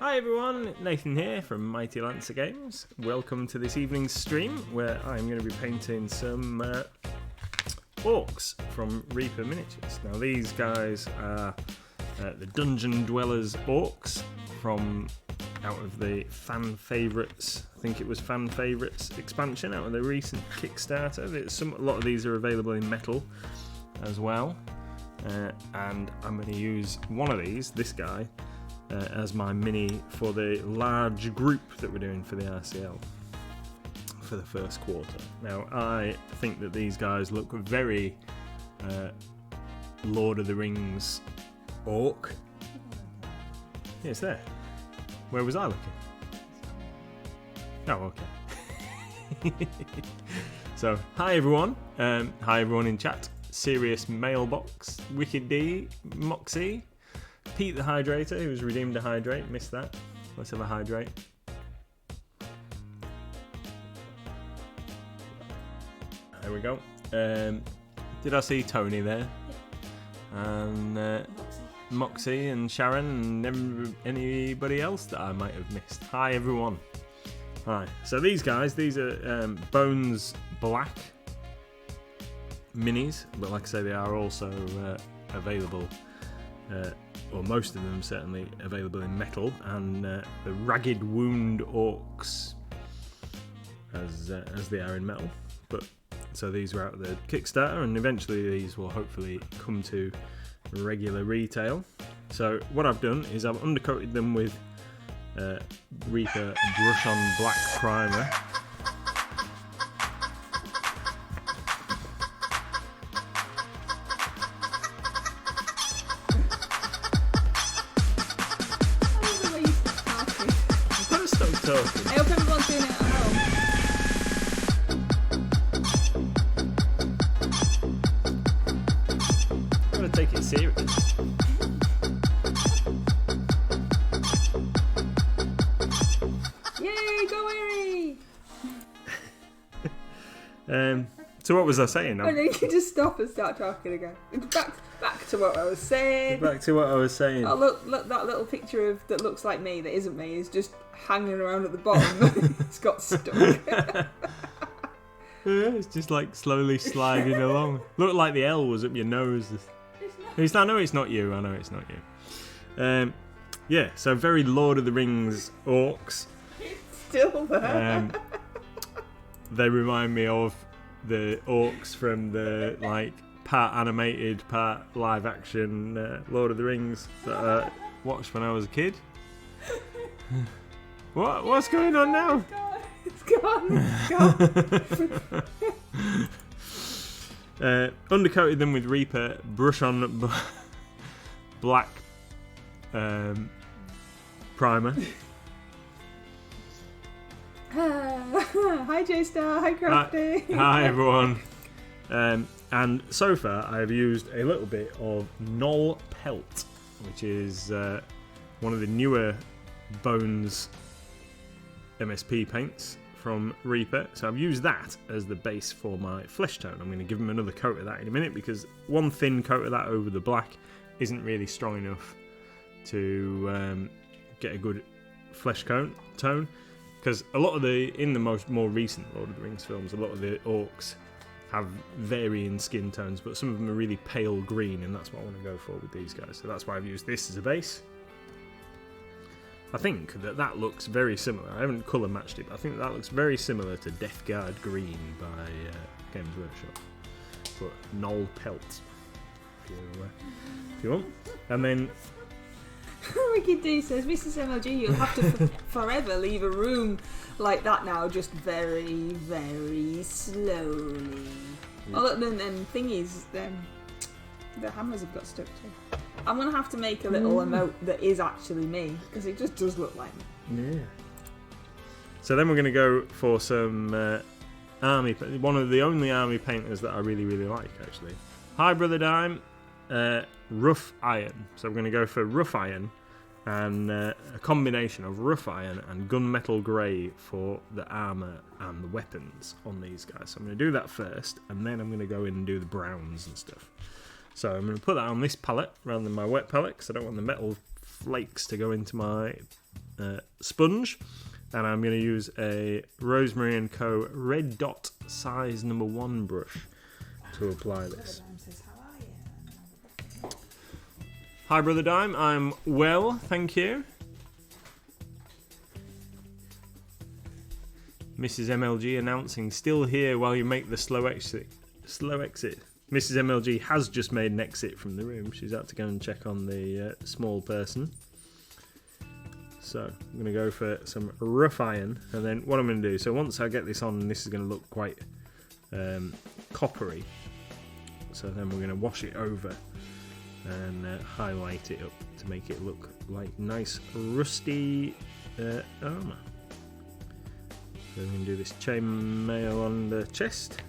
Hi everyone, Nathan here from Mighty Lancer Games. Welcome to this evening's stream where I'm going to be painting some orcs from Reaper Miniatures. Now these guys are the Dungeon Dwellers orcs from out of the fan favourites, I think it was fan favourites expansion out of the recent Kickstarter. A lot of these are available in metal as well, and I'm going to use one of these, this guy, as my mini for the large group that we're doing for the RCL for the first quarter. Now I think that these guys look very Lord of the Rings orc. Yeah, it's there. Where was I looking? Oh, okay. So, hi everyone. Hi everyone in chat. Serious Mailbox, Wicked D, Moxie, Pete the Hydrator, who's redeemed a Hydrate, missed that. Let's have a Hydrate. There we go. Did I see Tony there? And Moxie and Sharon and anybody else that I might have missed. Hi everyone. Hi. So these guys, these are Bones Black minis, but like I say, they are also available, or most of them certainly available in metal, and the Ragged Wound Orcs as they are in metal. But so these were out of the Kickstarter, and eventually these will hopefully come to regular retail. So what I've done is I've undercoated them with Reaper Brush on Black Primer. I hope everyone's doing it at home. I'm gonna take it serious. Yay, go Eerie! So what was I saying? And then you can just stop and start talking again. Back to what I was saying. Back to what I was saying. Oh look, that little picture of that looks like me that isn't me is just hanging around at the bottom. It's got stuck. It's just like slowly sliding along. Looked like the L was up your nose. I know it's not you. Yeah, so very Lord of the Rings orcs. It's still there. They remind me of the orcs from the part animated, part live action Lord of the Rings that I watched when I was a kid. What's going on now? It's gone. Undercoated them with Reaper Brush on Black Primer. Hi J-Star, hi Crafty. Hi everyone. And so far I've used a little bit of Knoll Pelt, which is one of the newer Bones MSP paints from Reaper. So I've used that as the base for my flesh tone. I'm going to give them another coat of that in a minute, because one thin coat of that over the black isn't really strong enough to get a good flesh tone. Because a lot of in the more recent Lord of the Rings films, a lot of the orcs have varying skin tones, but some of them are really pale green, and that's what I want to go for with these guys. So that's why I've used this as a base. I think that looks very similar. I haven't colour matched it, but I think that looks very similar to Death Guard Green by Games Workshop. But Knoll Pelt, if you want. And then Wicked D says, Mr MLG, you'll have to forever leave a room like that now, just very, very slowly. Yeah. Oh, look, then thingies, the hammers have got stuck too. I'm going to have to make a little emote that is actually me, because it just does look like me. Yeah. So then we're going to go for some army, one of the only army painters that I really, really like, actually. Hi, Brother Dime. Rough Iron. So we're going to go for Rough Iron and a combination of Rough Iron and Gunmetal Grey for the armour and the weapons on these guys. So I'm going to do that first, and then I'm going to go in and do the browns and stuff. So I'm going to put that on this palette rather than my wet palette, because I don't want the metal flakes to go into my sponge, and I'm going to use a Rosemary & Co. Red Dot size number 1 brush to apply this. Hi Brother Dime, I'm well, thank you. Mrs MLG announcing, still here while you make the slow exit. Mrs MLG has just made an exit from the room. She's out to go and check on the small person. So I'm going to go for some rough iron, and then what I'm going to do, so once I get this on, this is going to look quite coppery. So then we're going to wash it over and highlight it up to make it look like nice rusty armour. So we're going to do this chainmail on the chest.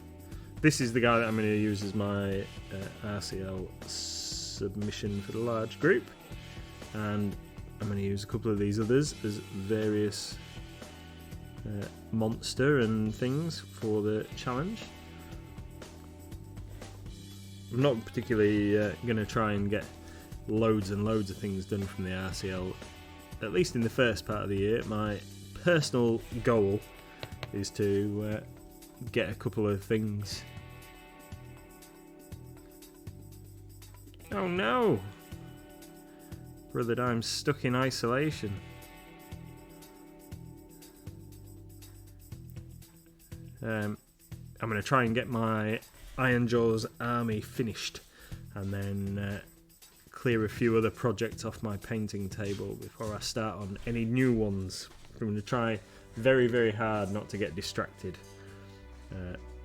This is the guy that I'm going to use as my RCL submission for the large group, and I'm going to use a couple of these others as various monster and things for the challenge. I'm not particularly going to try and get loads and loads of things done from the RCL, at least in the first part of the year. My personal goal is to get a couple of things. Oh no! Brother Dime's stuck in isolation. I'm going to try and get my Iron Jaws army finished, and then clear a few other projects off my painting table before I start on any new ones. I'm going to try very, very hard not to get distracted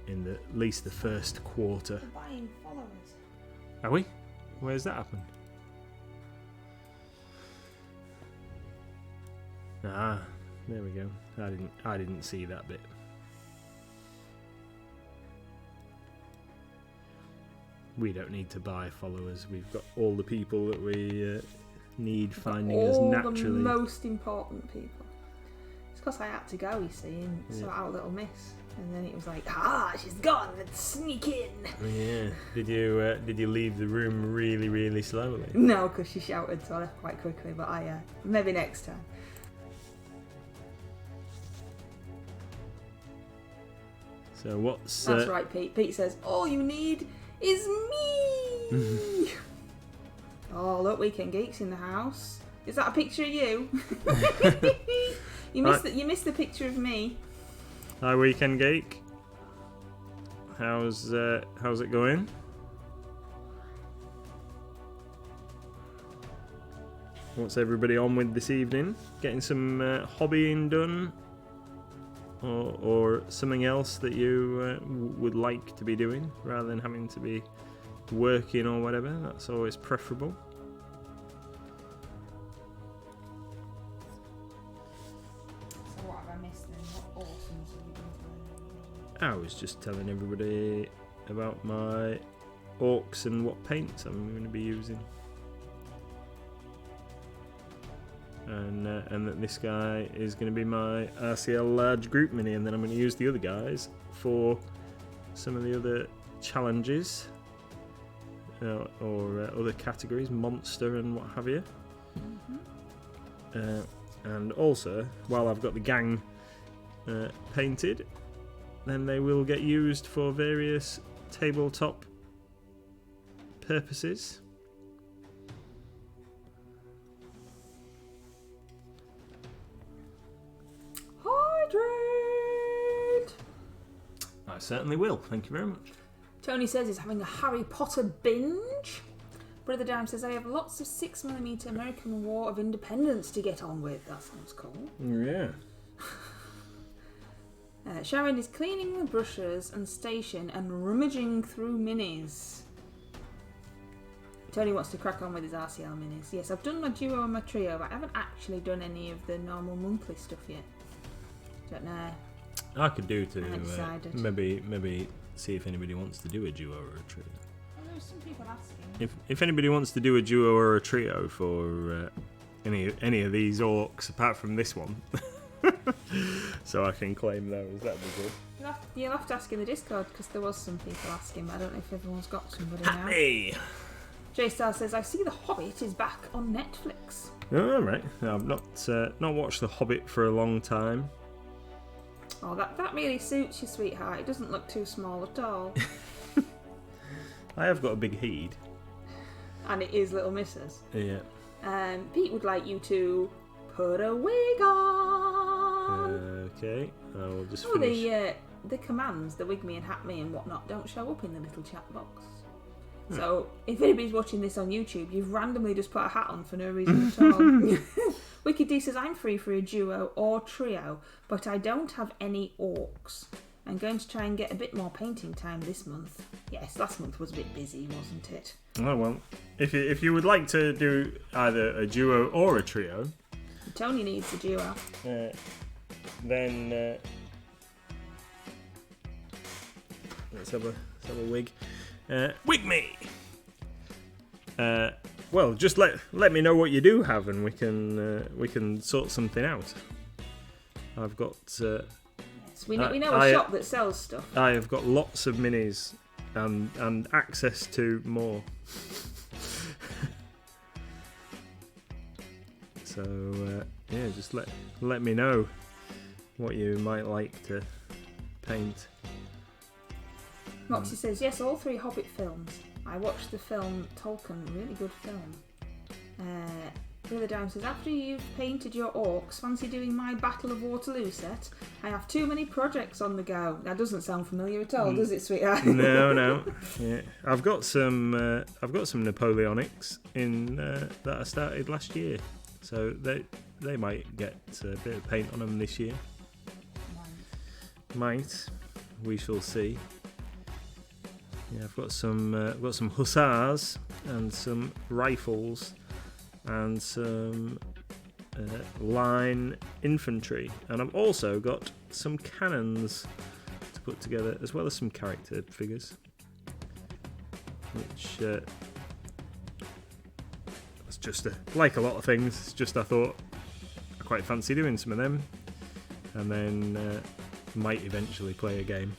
in at least the first quarter. We're buying followers. Are we? Where's that happened? Ah, there we go. I didn't see that bit. We don't need to buy followers. We've got all the people that we need finding us naturally. All the most important people. It's because I had to go, you see, and sort out Little Miss. And then it was like, she's gone, let's sneak in. Yeah. Did you leave the room really, really slowly? No, because she shouted, so I left quite quickly, but maybe next time. So what's... That's right, Pete. Pete says, all you need is me. Oh, look, Weekend Geek's in the house. Is that a picture of you? You missed the picture of me. Hi, Weekend Geek. How's it going? What's everybody on with this evening? Getting some hobbying done, or something else that you would like to be doing rather than having to be working or whatever? That's always preferable. I was just telling everybody about my orcs and what paints I'm going to be using, and that this guy is going to be my RCL large group mini, and then I'm going to use the other guys for some of the other challenges or other categories, monster and what have you. And also, while I've got the gang painted, then they will get used for various tabletop purposes. Hydrate! I certainly will, thank you very much. Tony says he's having a Harry Potter binge. Brother Dime says I have lots of 6mm American War of Independence to get on with. That sounds cool. Yeah. Sharon is cleaning the brushes and station and rummaging through minis. Tony wants to crack on with his RCL minis. Yes, I've done my duo and my trio, but I haven't actually done any of the normal monthly stuff yet. Don't know. I could do to maybe see if anybody wants to do a duo or a trio. Well, there's some people asking. If anybody wants to do a duo or a trio for any of these orcs apart from this one. So I can claim those, that'd be good. You'll have to ask in the Discord, because there was some people asking, but I don't know if everyone's got somebody now. Hey! J-Star says, I see The Hobbit is back on Netflix. Oh, right. I've not watched The Hobbit for a long time. Oh, that really suits you, sweetheart. It doesn't look too small at all. I have got a big head. And it is Little Missus. Yeah. Pete would like you to put a wig on. Okay. I'll just finish. The commands, the wig me and hat me and whatnot, don't show up in the little chat box. So if anybody's watching this on YouTube, you've randomly just put a hat on for no reason at all. Wicked D says, I'm free for a duo or trio, but I don't have any orcs. I'm going to try and get a bit more painting time this month. Yes, last month was a bit busy, wasn't it? Oh, well, if you would like to do either a duo or a trio... Tony needs a duo. Then... let's have a wig. Wig me! Well, just let me know what you do have, and we can sort something out. I've got. Yes, we know a shop that sells stuff. I have got lots of minis and access to more. So yeah, just let me know what you might like to paint. Moxie says, yes, all 3 Hobbit films. I watched the film Tolkien, really good film. Brother Dime says, after you've painted your orcs, fancy doing my Battle of Waterloo set? I have too many projects on the go. That doesn't sound familiar at all, does it, sweetheart? No. Yeah, I've got some Napoleonics in that I started last year, so they might get a bit of paint on them this year. Might. We shall see. Yeah, I've got some hussars and some rifles and some line infantry, and I've also got some cannons to put together, as well as some character figures, which it's just like a lot of things. It's just I thought I quite fancy doing some of them, and then might eventually play a game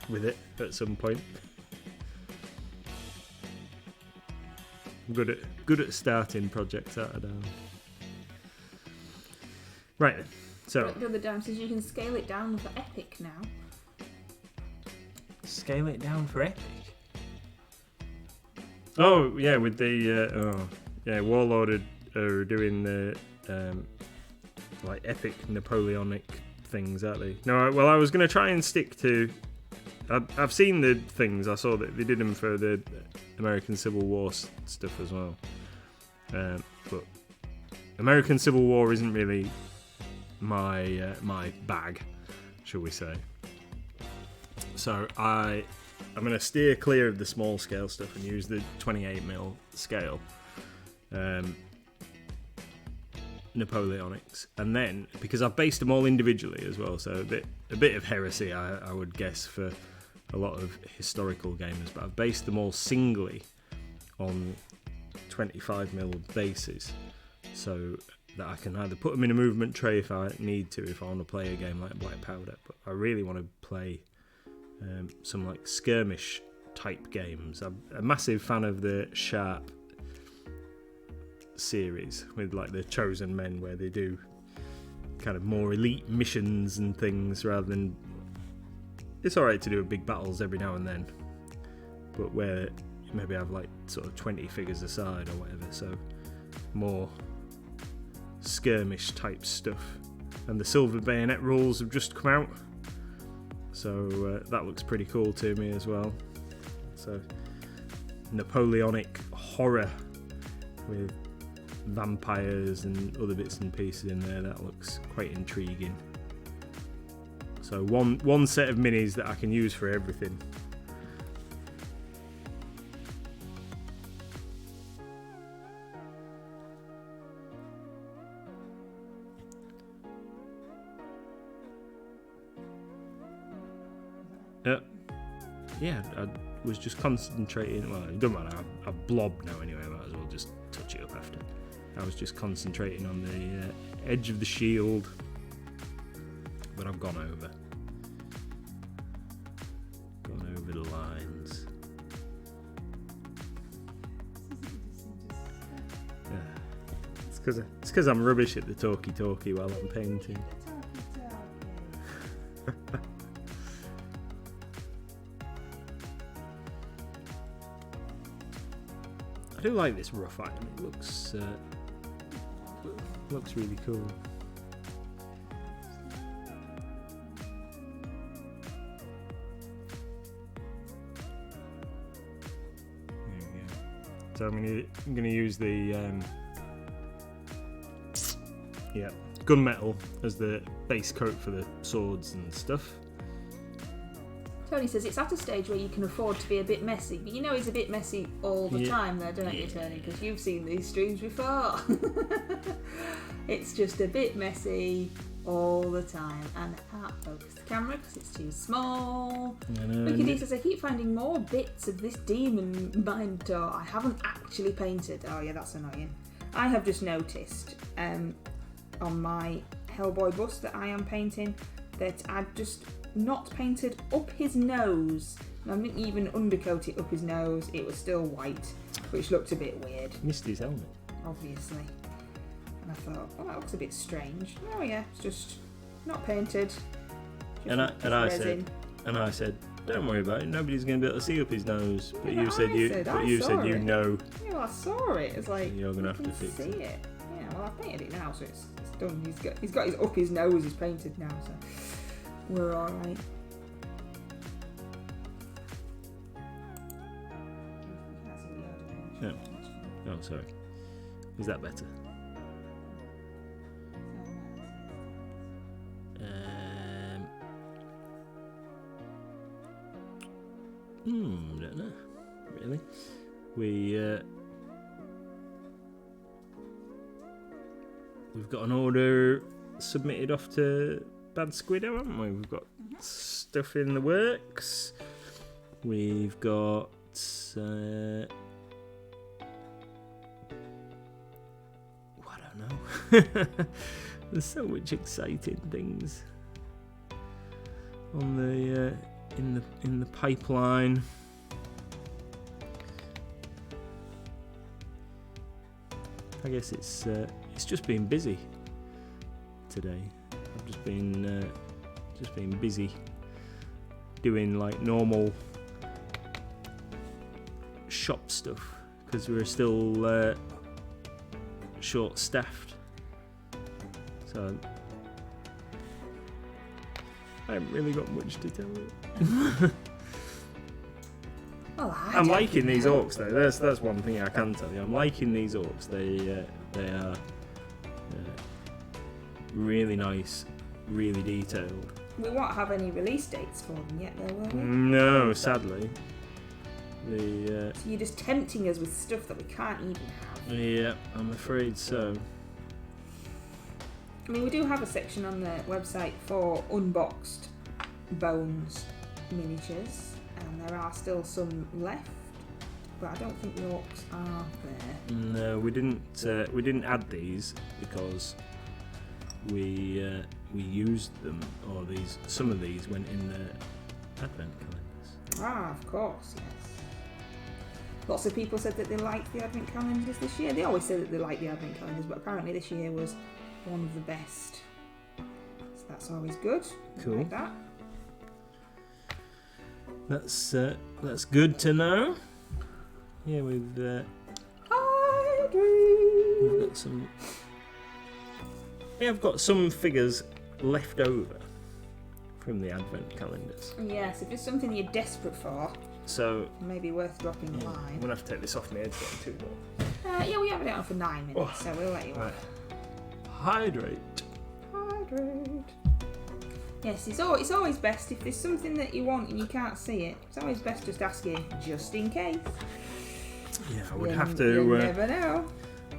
with it at some point. Good at starting projects out of down. Right then, so The other Dime says you can scale it down for epic now. Scale it down for epic? Oh yeah, with the Warlord are doing the like epic Napoleonic things, aren't they? No, well, I was going to try and stick to. I've seen the things. I saw that they did them for the American Civil War stuff as well. But American Civil War isn't really my bag, shall we say. So I'm going to steer clear of the small scale stuff and use the 28mm scale Napoleonics, and then because I've based them all individually as well, so a bit of heresy I would guess for a lot of historical gamers, but I've based them all singly on 25mm bases, so that I can either put them in a movement tray if I need to, if I want to play a game like Black Powder, but I really want to play some like skirmish type games. I'm a massive fan of the Sharp series with like the Chosen Men, where they do kind of more elite missions and things rather than. It's alright to do big battles every now and then, but where you maybe have like sort of 20 figures aside or whatever, so more skirmish type stuff. And the Silver Bayonet rules have just come out, so that looks pretty cool to me as well. So Napoleonic horror with vampires and other bits and pieces in there, that looks quite intriguing. So one set of minis that I can use for everything. Yeah, I was just concentrating. Well, it doesn't matter. I've blobbed now anyway. I might as well just touch it up after. I was just concentrating on the edge of the shield, but I've gone over the lines. It's because I'm rubbish at the talkie while I'm painting. I do like this rough item. It looks really cool. There we go. So I'm gonna use the gunmetal as the base coat for the swords and stuff. Tony says it's at a stage where you can afford to be a bit messy, but you know he's a bit messy all the time there, don't you, Tony? Because you've seen these streams before. It's just a bit messy all the time, and I can't focus the camera because it's too small. Look at says I keep finding more bits of this demon Minotaur I haven't actually painted. Oh yeah, that's annoying. I have just noticed on my Hellboy bust that I am painting that I've just not painted up his nose. I didn't even undercoat it up his nose. It was still white, which looked a bit weird. Missed his helmet. Obviously. And I thought, oh, that looks a bit strange. Oh yeah, it's just not painted. And I said, don't worry about it. Nobody's going to be able to see up his nose. But Yeah, you said you know. Yeah, well, I saw it. It's like You're gonna have to fix see it. it. Yeah, well, I've painted it now, so it's done. He's got his up his nose. He's painted now, so we're all right. No. Oh, sorry. Is that better? Don't know. Really? We've got an order submitted off to Bad Squiddo, haven't we? We've got stuff in the works. We've got I don't know. There's so much exciting things on the in the pipeline. I guess it's just been busy today. I've just been busy doing like normal shop stuff because we're still short-staffed. So I haven't really got much to tell you. Well, I'm liking these orcs though. That's one thing I can tell you. I'm liking these orcs. They are really nice, really detailed. We won't have any release dates for them yet, though, will we? No, sadly. So you're just tempting us with stuff that we can't even have. Yeah, I'm afraid so. I mean, we do have a section on the website for unboxed bones miniatures, and there are still some left, but I don't think the orcs are there. No, we didn't add these because we used them, or some of these went in the advent calendars. Ah, of course, yes. Lots of people said that they liked the advent calendars this year. They always say that they like the advent calendars, but apparently this year was one of the best. So that's always good. Cool. Like that. That's good to know. Yeah, we've got some. We have got some figures left over from the advent calendars. Yes, if it's something you're desperate for, so maybe worth dropping a line. I'm gonna have to take this off my head to get 2 more. Yeah, we have it on for 9 minutes, so we'll let you Right. off. Hydrate. Yes, it's always best if there's something that you want and you can't see it. It's always best just asking, just in case. Yeah, I would have You to. never know.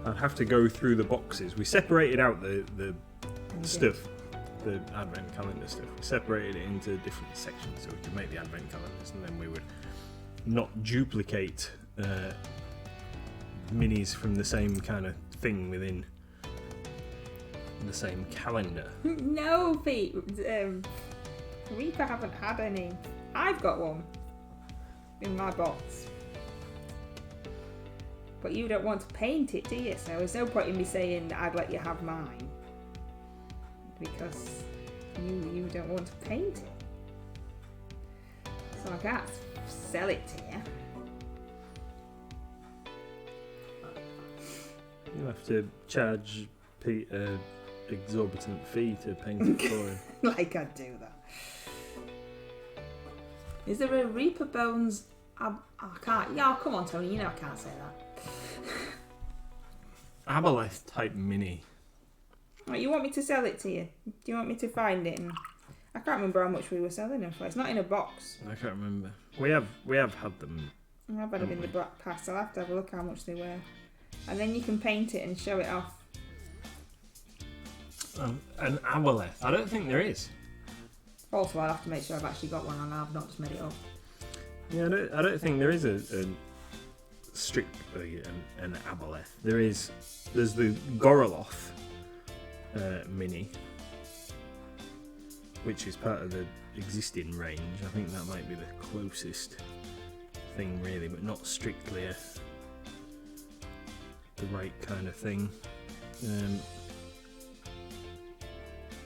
I'd have to go through the boxes. We separated out the stuff, the advent calendar stuff. We separated it into different sections so we could make the advent calendars, and then we would not duplicate minis from the same kind of thing within the same calendar. No, Pete. Reaper haven't had any. I've got one in my box. But you don't want to paint it, do you? So there's no point in me saying that I'd let you have mine. Because you don't want to paint it. So I can't sell it to you. You'll have to charge Pete an exorbitant fee to paint it for him. Like I'd do that. Is there a Reaper Bones? I can't. Yeah, come on, Tony. You know I can't say that. Aboleth type mini. Right, you want me to sell it to you? Do you want me to find it? And I can't remember how much we were selling them for. It's not in a box. I can't remember. We have had them. I've had them in the past. I'll have to have a look how much they were. And then you can paint it and show it off. An Aboleth? I don't think there is. Also, I'll have to make sure I've actually got one and I've not just made it up. Yeah, I don't think there is a strictly an Aboleth. There's the Goroloth mini, which is part of the existing range. I think that might be the closest thing really, but not strictly the right kind of thing.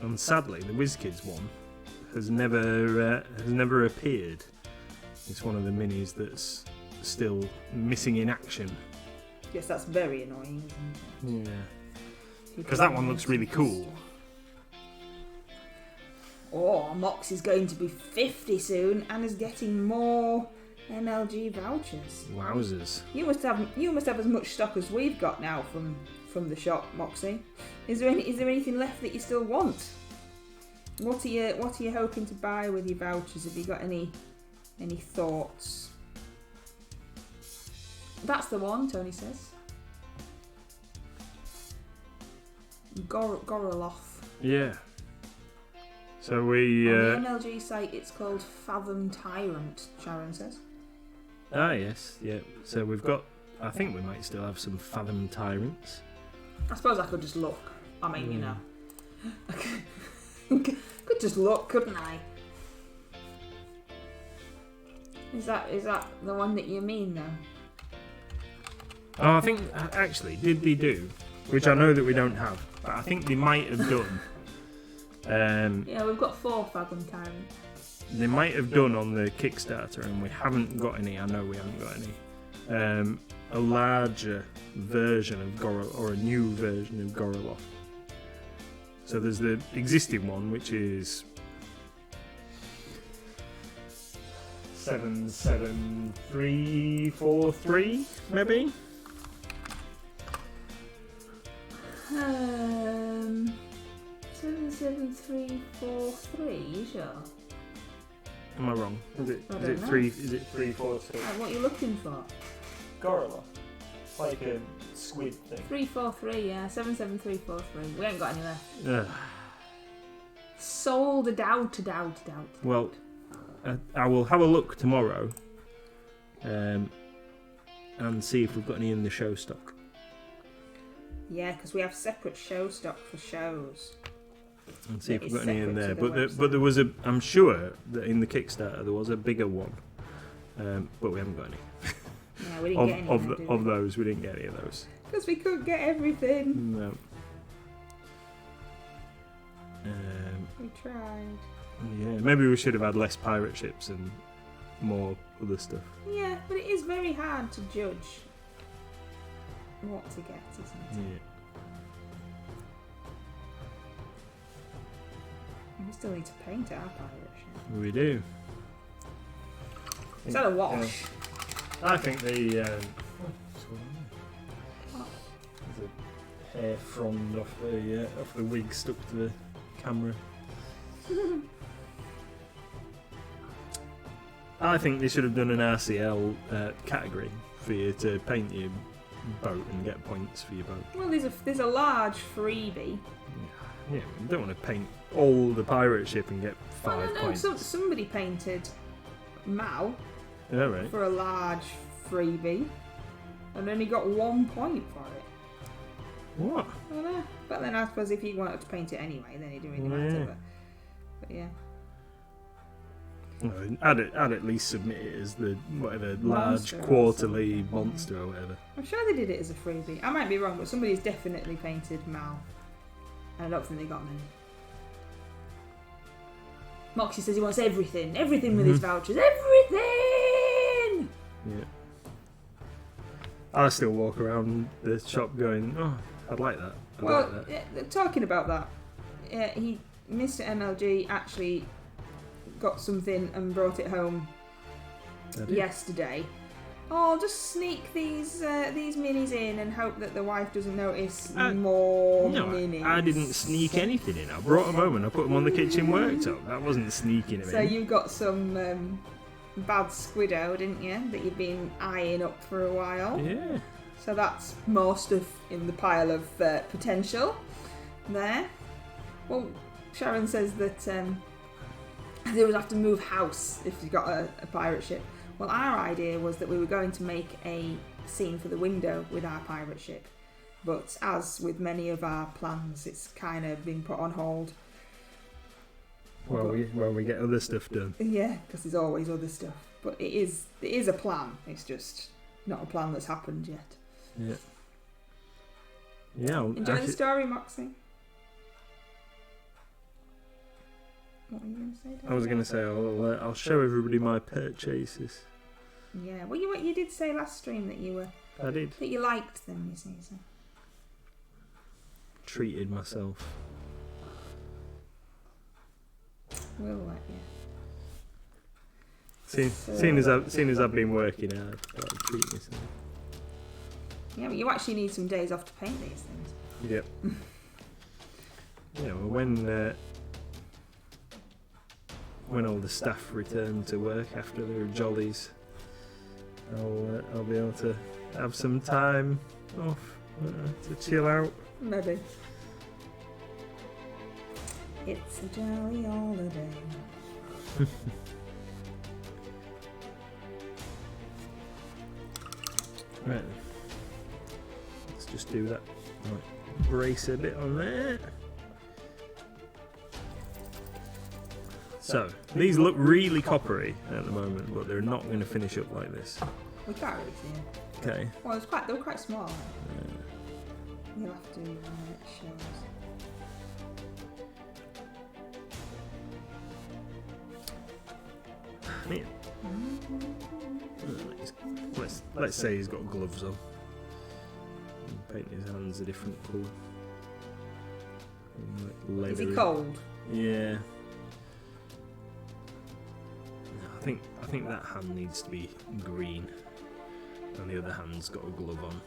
And sadly, the WizKids one has never appeared. It's one of the minis that's still missing in action. Yes, that's very annoying, isn't it? Yeah. Because that one looks really cool. Oh, Mox is going to be 50 soon and is getting more MLG vouchers. Wowzers. You must have as much stock as we've got now from the shop, Moxie. Is there anything left that you still want? What are you hoping to buy with your vouchers? Have you got any thoughts? That's the one, Tony says. Goroloth. Yeah. So we... On the MLG site, it's called Fathom Tyrant, Sharon says. Ah, yes. Yeah. So we've got... I think we might still have some Fathom Tyrants. I suppose I could just look. I mean, you know. Could just look, couldn't I? Is that the one that you mean, though? Oh, I think... Actually, did they do? Which I know that we don't have. But I think they might have done. Yeah, we've got 4 Fathom Tyrants. They might have done on the Kickstarter, and we haven't got any. I know we haven't got any. A larger version of Goroloth, or a new version of Goroloth. So there's the existing one, which is 77343, maybe. 77343. You sure? Am I wrong? Is it 342? What are you looking for? Goroloth. It's like a squid thing. 343, yeah. 77343. We ain't got any left. Ugh. Sold out. Well, I will have a look tomorrow and see if we've got any in the show stock. Yeah, because we have separate show stock for shows. And see if we've got any in there. But there was I'm sure that in the Kickstarter there was a bigger one, but we haven't got any. Yeah, we didn't get any of those. We didn't get any of those. Because we couldn't get everything. No. We tried. Yeah, maybe we should have had less pirate ships and more other stuff. Yeah, but it is very hard to judge what to get, isn't it? Yeah. We still need to paint our pirate ship. We do. Is that a wash? I think the there's a hair frond off the wig stuck to the camera. I think they should have done an RCL category for you to paint your boat and get points for your boat. Well, there's a large freebie. Yeah, you don't want to paint all the pirate ship and get 5 points. Somebody painted Mao Right. for a large freebie and only got 1 point for it. What? I don't know. But then I suppose if you wanted to paint it anyway, then it didn't really matter. But yeah. I'd at least submit it as the whatever large Monster. quarterly monster or whatever. I'm sure they did it as a freebie. I might be wrong, but somebody's definitely painted Mal. And I don't think they got many. Moxie says he wants everything. Everything with his vouchers. Everything! Yeah. I still walk around the shop going, oh, I'd like that. I'd like that. Yeah, talking about that, Mr MLG actually got something and brought it home yesterday. Oh, just sneak these minis in and hope that the wife doesn't notice more minis. I didn't sneak anything in. I brought them home and I put them on the kitchen worktop. That wasn't sneaking them in. So you got some bad squiddo, didn't you? That you've been eyeing up for a while. Yeah. So that's more stuff in the pile of potential there. Well, Sharon says that they would have to move house if you got a pirate ship. Well, our idea was that we were going to make a scene for the window with our pirate ship. But as with many of our plans, it's kind of been put on hold. Well, we get other stuff done. Yeah, because there's always other stuff. But it is a plan. It's just not a plan that's happened yet. Yeah. Yeah. Enjoy the story, Moxie. What were you going to say, Dad? I was going to say I'll show everybody my purchases. Yeah, well, you did say last stream that you liked them. You see, so. Treated myself. We'll let you. Seeing as I've been working hard, I'll treat myself. Yeah, but you actually need some days off to paint these things. Yep. Yeah, well, when all the staff return to work after their jollies, I'll be able to have some time off to chill out. Maybe. It's a jolly holiday. Right. Let's just do that. Right. Brace a bit on there. So, these look really coppery at the moment, but they're not going to finish up like this. We can't really see them. Okay. Well, they were quite small. You'll have to show us. Yeah. Let's say he's got gloves on. Paint his hands a different colour. Is he cold? Yeah. I think that hand needs to be green, and the other hand's got a glove on.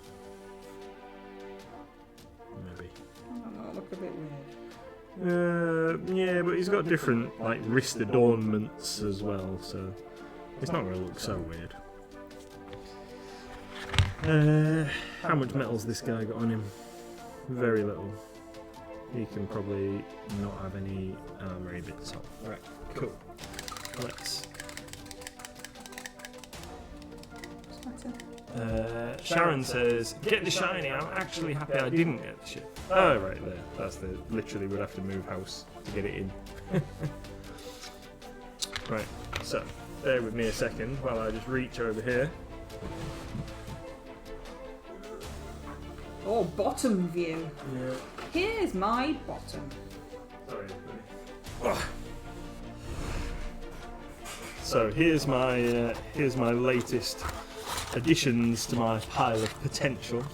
Maybe. That'll look a bit weird. Yeah, but he's got different like wrist adornments as well, so it's not going to look so weird. How much metal's this guy got on him? Very little. He can probably not have any armory bits on. Right, cool. Let's. Sharon says, "Get the shiny. I'm actually happy I didn't get the shit." Oh, right there. That's the. Literally, would have to move house to get it in. Right. So, bear with me a second while I just reach over here. Oh, bottom view. Yeah. Here's my bottom. Sorry. Oh. So here's my latest additions to my pile of potential.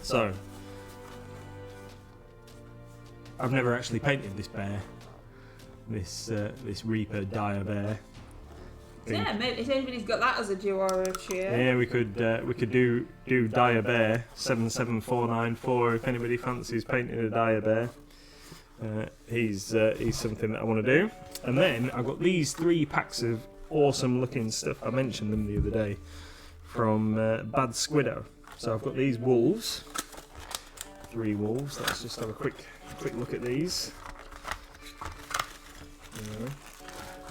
So I've never actually painted this bear, this Reaper dire bear. Yeah, maybe if anybody's got that as a duo or a trio. Yeah, we could do dire bear 77494 if anybody fancies painting a dire bear. He's something that I want to do. And then I've got these 3 packs of awesome looking stuff. I mentioned them the other day from Bad Squiddo. So I've got these wolves, 3 wolves. Let's just have a quick look at these,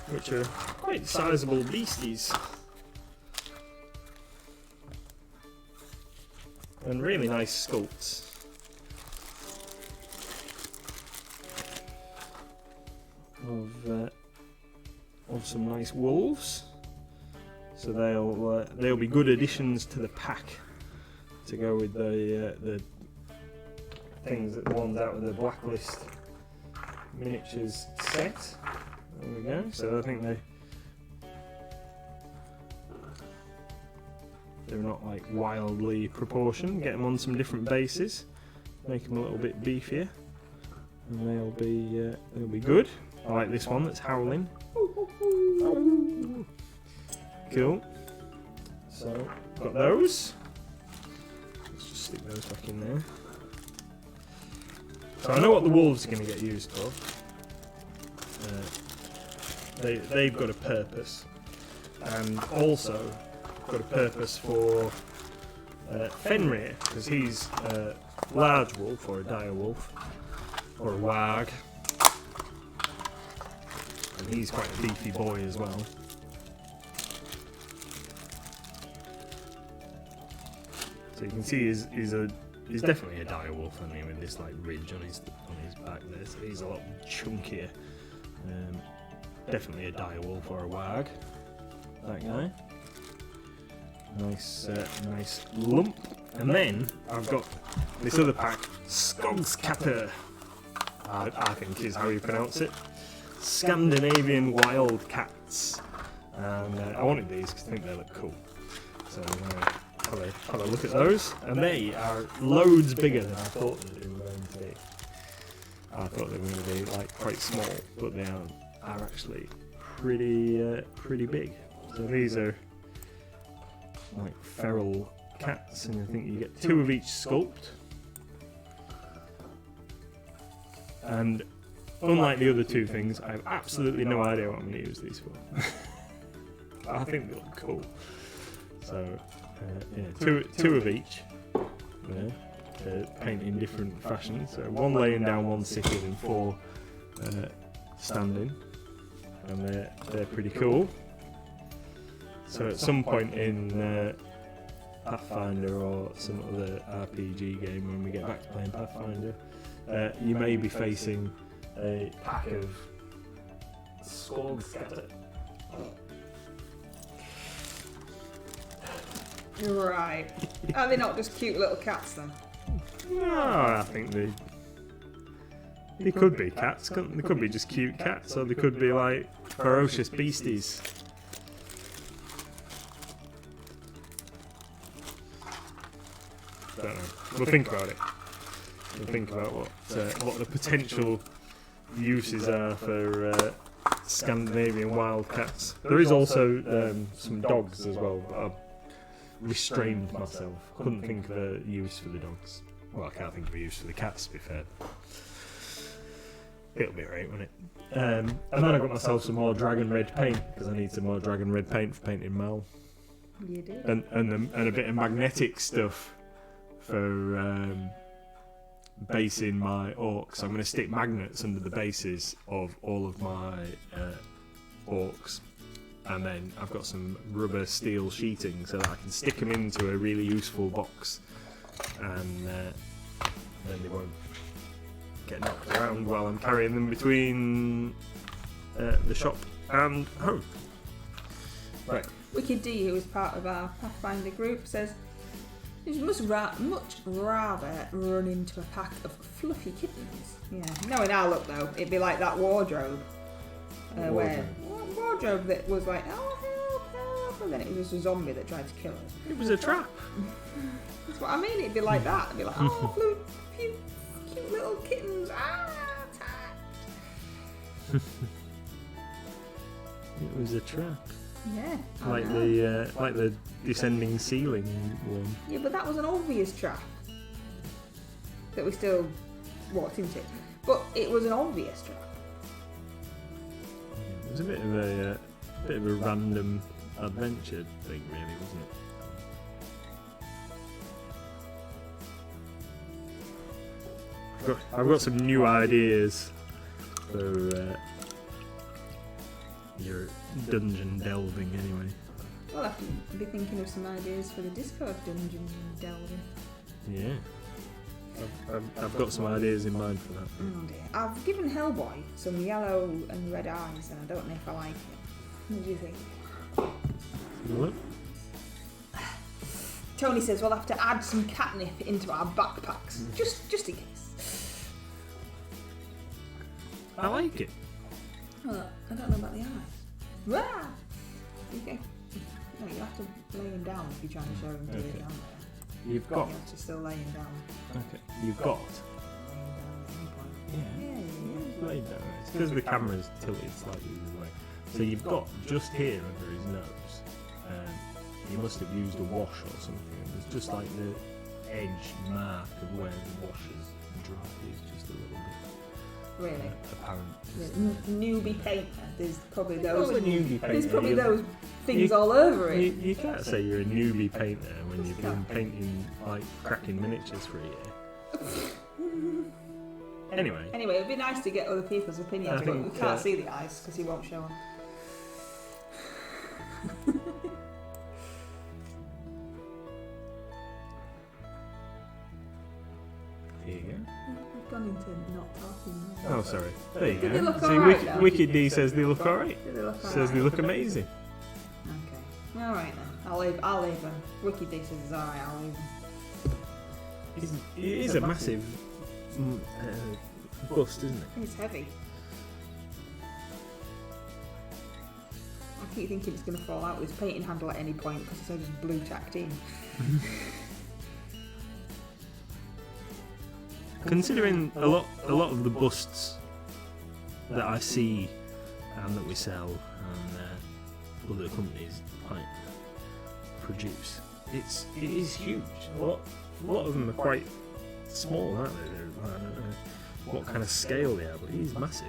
which are quite sizable beasties and really nice sculpts. Of of some nice wolves. So they'll be good additions to the pack to go with the things that the ones out of the Blacklist miniatures set. There we go. So I think they're not like wildly proportioned. Get them on some different bases, make them a little bit beefier, and they'll be good. I like this one that's howling. Cool. So got those. Let's just stick those back in there. So I know what the wolves are going to get used for. They've got a purpose, and also got a purpose for Fenrir, because he's a large wolf or a dire wolf or a wag, and he's quite a beefy boy as well. So you can see he's definitely a dire wolf, I mean, with this like ridge on his back there. So he's a lot chunkier. Definitely a dire wolf or a wag. That guy. Nice lump. And then I've got this other pack, Skogskatter, I think is how you pronounce it. Scandinavian wildcats. And I wanted these because I think they look cool. So I'm going to have a look at those. And they are loads bigger than I thought they were going to be. I thought they were going to be like quite small, but they are actually pretty big. So these are like feral cats, and I think you get 2 of each sculpt. And unlike the other 2 things, I have absolutely no idea what I'm going to use these for. I think they look cool. So yeah, two of each. Paint in different fashions. So 1 laying down, 1 sitting, and 4 standing. And they're pretty cool. So at some point in Pathfinder or some other RPG game, when we get back to playing Pathfinder, you may be facing a pack of Skogskatter. Right. Are they not just cute little cats then? No, I think they could be cats. They could be just cute cats, or they could be like ferocious beasties. Don't know. We'll think about it. We'll think about what the potential uses are for Scandinavian wildcats. There is also some dogs as well, but I've restrained myself. Couldn't think of a use for the dogs. Well, I can't think of a use for the cats, to be fair. It'll be alright, won't it? And then I got myself some more dragon red paint, because I need some more dragon red paint for painting Mal. You do. And a bit of magnetic stuff for basing my orcs. I'm going to stick magnets under the bases of all of my orcs, and then I've got some rubber steel sheeting so that I can stick them into a really useful box, and then they won't get knocked around while I'm carrying them between the shop and home. Right. Wicked D, who is part of our Pathfinder group, says you must much rather run into a pack of fluffy kittens. Yeah, knowing our luck though, it'd be like that wardrobe. Wardrobe that was like, oh help, and then it was just a zombie that tried to kill us. It was a trap. That's what I mean. It'd be like that. It'd be like, oh, cute little kittens. Attacked. It was a trap. Yeah. Like the descending ceiling one. Yeah, but that was an obvious trap that we still walked into. But it was an obvious trap. It was a bit of a random adventure thing, really, wasn't it? I've got some new ideas for your dungeon delving, anyway. Well, I have to be thinking of some ideas for the Discord dungeon delving. Yeah. I've got some ideas in mind for that. Oh dear. I've given Hellboy some yellow and red eyes, and I don't know if I like it. What do you think? Look. Tony says we'll have to add some catnip into our backpacks, just in case. I like it. Oh, I don't know about the eyes. Rah! Okay. No, you have to lay him down if you're trying to show him to lay down there. You've got. You have to still lay him down. Okay. You've got. Laying down at any point. Yeah. Lay down. It's because the camera's tilted slightly this way. So you've got just here under his nose. You must have used a wash or something. There's just like the edge mark of where the wash is dry is just a little bit Really? apparent. Yeah, newbie painter. There's probably those. Well, a newbie There's painter, probably you- those things all over it. You can't say you're a newbie painter when you've been painting like cracking miniatures for a year. Anyway, Anyway, it'd be nice to get other people's opinions, I but think, we can't see the eyes because he won't show them. here you go. I've gone into not talking. Oh, sorry. There you Did they go. look See, alright, though? Wicked D says they look alright. Do they look Says alright? they look amazing. Okay. Alright then. I'll leave them. Wicked D says it's alright, I'll leave them. It is a massive bust, isn't it? It's heavy. I keep thinking it's going to fall out with his painting handle at any point because it's just blue tacked in. Considering a lot of the busts that I see and that we sell and other companies like produce, it is huge. A lot of them are quite small, aren't they? I don't know what kind of scale they are, but he's massive.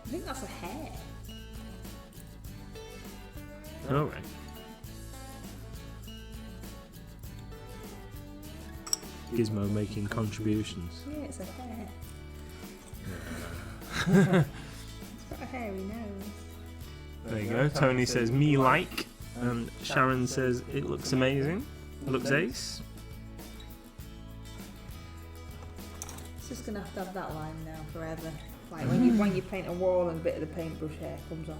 I think that's a hair. All right. Gizmo making contributions. Yeah, it's a hair. It's got a hairy nose. There you go. Tony says me like, and Sharon says it looks amazing. Looks ace. It's just going to have that line now forever. Like when you paint a wall and a bit of the paintbrush hair comes off.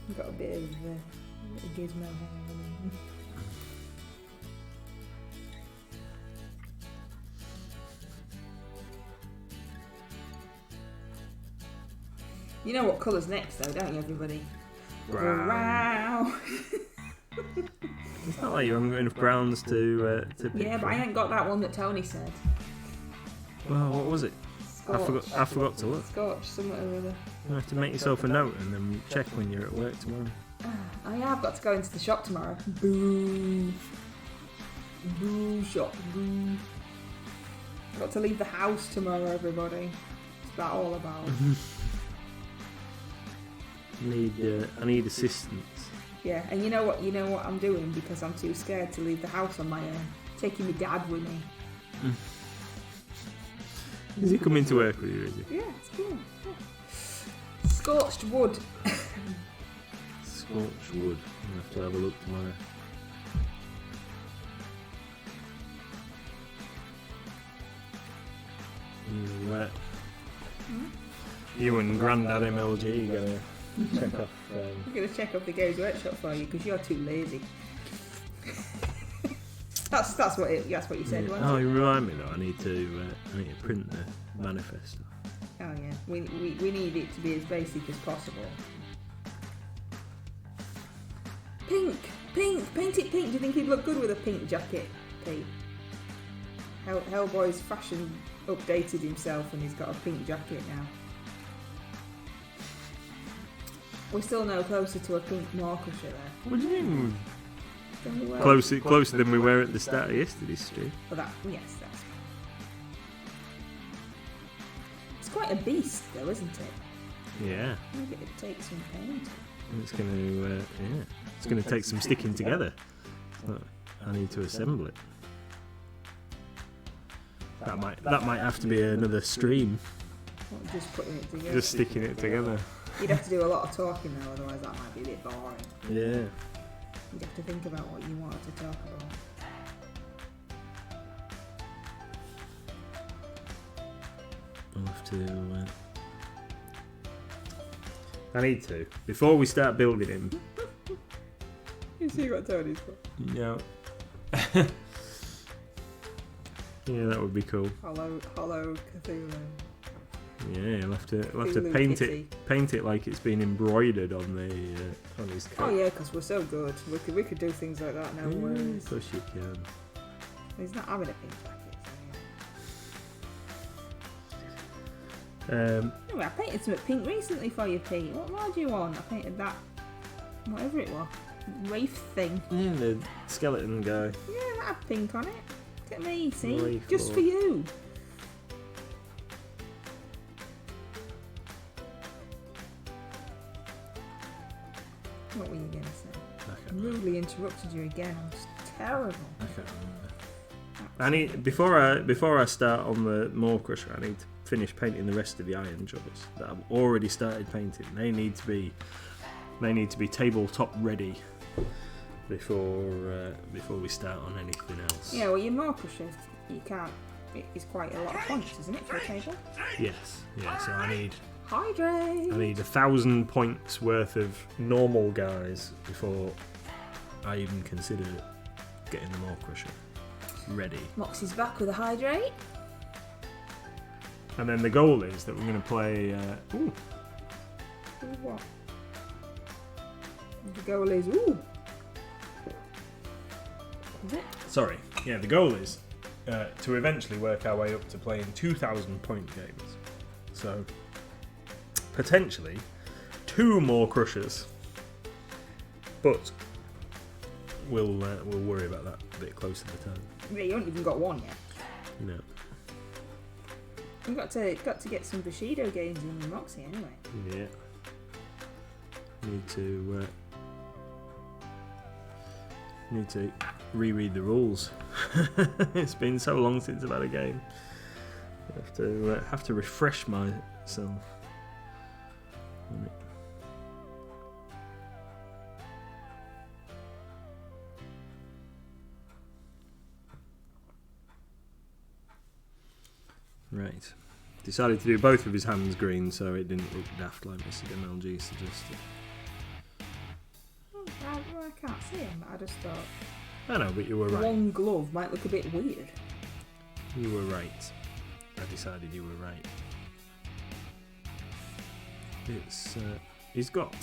You've got a bit of gizmo hair on it. You know what colour's next though, don't you everybody? Brown. It's not like you haven't got enough browns to pick Yeah, but I from. ain't got that one that Tony said. Well, what was it? I Scotch. forgot to look. Scotch, somewhere or other. You have to make yourself a note and then check when you're at work tomorrow. Oh yeah, I've got to go into the shop tomorrow. Boo. Boo shop. Boo. I've got to leave the house tomorrow, everybody. What's that all about? I need assistance. Yeah, and you know what I'm doing because I'm too scared to leave the house on my own. Taking my dad with me. Is he coming to work with you, is he? Yeah, it's cool. Yeah. Scorched wood. Scorched wood. I'll have to have a look tomorrow. Right. You and Grandad MLG gonna check off. I'm going to check off the Games Workshop for you because you're too lazy. that's what you said, wasn't Oh, it? you remind me though. I need to print the manifesto. Oh yeah, we need it to be as basic as possible. Pink, paint it pink. Do you think he'd look good with a pink jacket, Pete? Hellboy's fashion updated himself and he's got a pink jacket now. We're still no closer to a pink Norcusher there. What do you mean? Than we were. Closer than we were at the start of yesterday's stream. Well, yes, that's fine. It's quite a beast, though, isn't it? Yeah. I think it'd take some painting. It's gonna take some sticking together. But I need to assemble it. That might have to be another stream. Not just putting it together. Just sticking it together. You'd have to do a lot of talking though, otherwise that might be a bit boring. Yeah. You'd have to think about what you wanted to talk about. I'll have to. I need to. Before we start building him. You see what Tony's got? Yeah. Yeah, that would be cool. Hollow Cthulhu. Yeah, you'll have to Cthulhu paint it like it's been embroidered on his coat. Oh yeah, because we're so good. We could do things like that now. Of course you can. He's not having a pink jacket. Anyway, I painted some pink recently for you, Pete. What more do you want? I painted that, whatever it was, wraith thing. Yeah, the skeleton guy. Yeah, that had pink on it. Look at me, see? Wraith Just or- for you. What were you going to say? I can't I rudely interrupted you again. I'm just terrible. I can't remember. I need before I start on the Maw Crusher, I need to finish painting the rest of the iron jaws that I've already started painting. They need to be tabletop ready before we start on anything else. Yeah, well, your Maw Crusher, you can't. It's quite a lot of points, isn't it, for a table? Yes, yeah. So I need Hydrate. 1,000 points worth of normal guys before I even consider getting the Maw Crusher ready. Moxie's back with a hydrate. And then the goal is that we're going to play. Ooh, what? The goal is ooh. Is it? Sorry, yeah. The goal is to eventually work our way up to playing 2,000 point games. So potentially 2 more crushers, but we'll worry about that a bit closer to the time. Yeah, you haven't even got one yet. No. You've got to get some Bushido games in your Moxie anyway. Yeah. Need to reread the rules. It's been so long since I've had a game. I have to refresh myself. Right. Decided to do both of his hands green so it didn't look daft like Mr MLG suggested. I can't see him, but I just thought I know, but you were right. one glove might look a bit weird. You were right. I decided you were right. It's he's got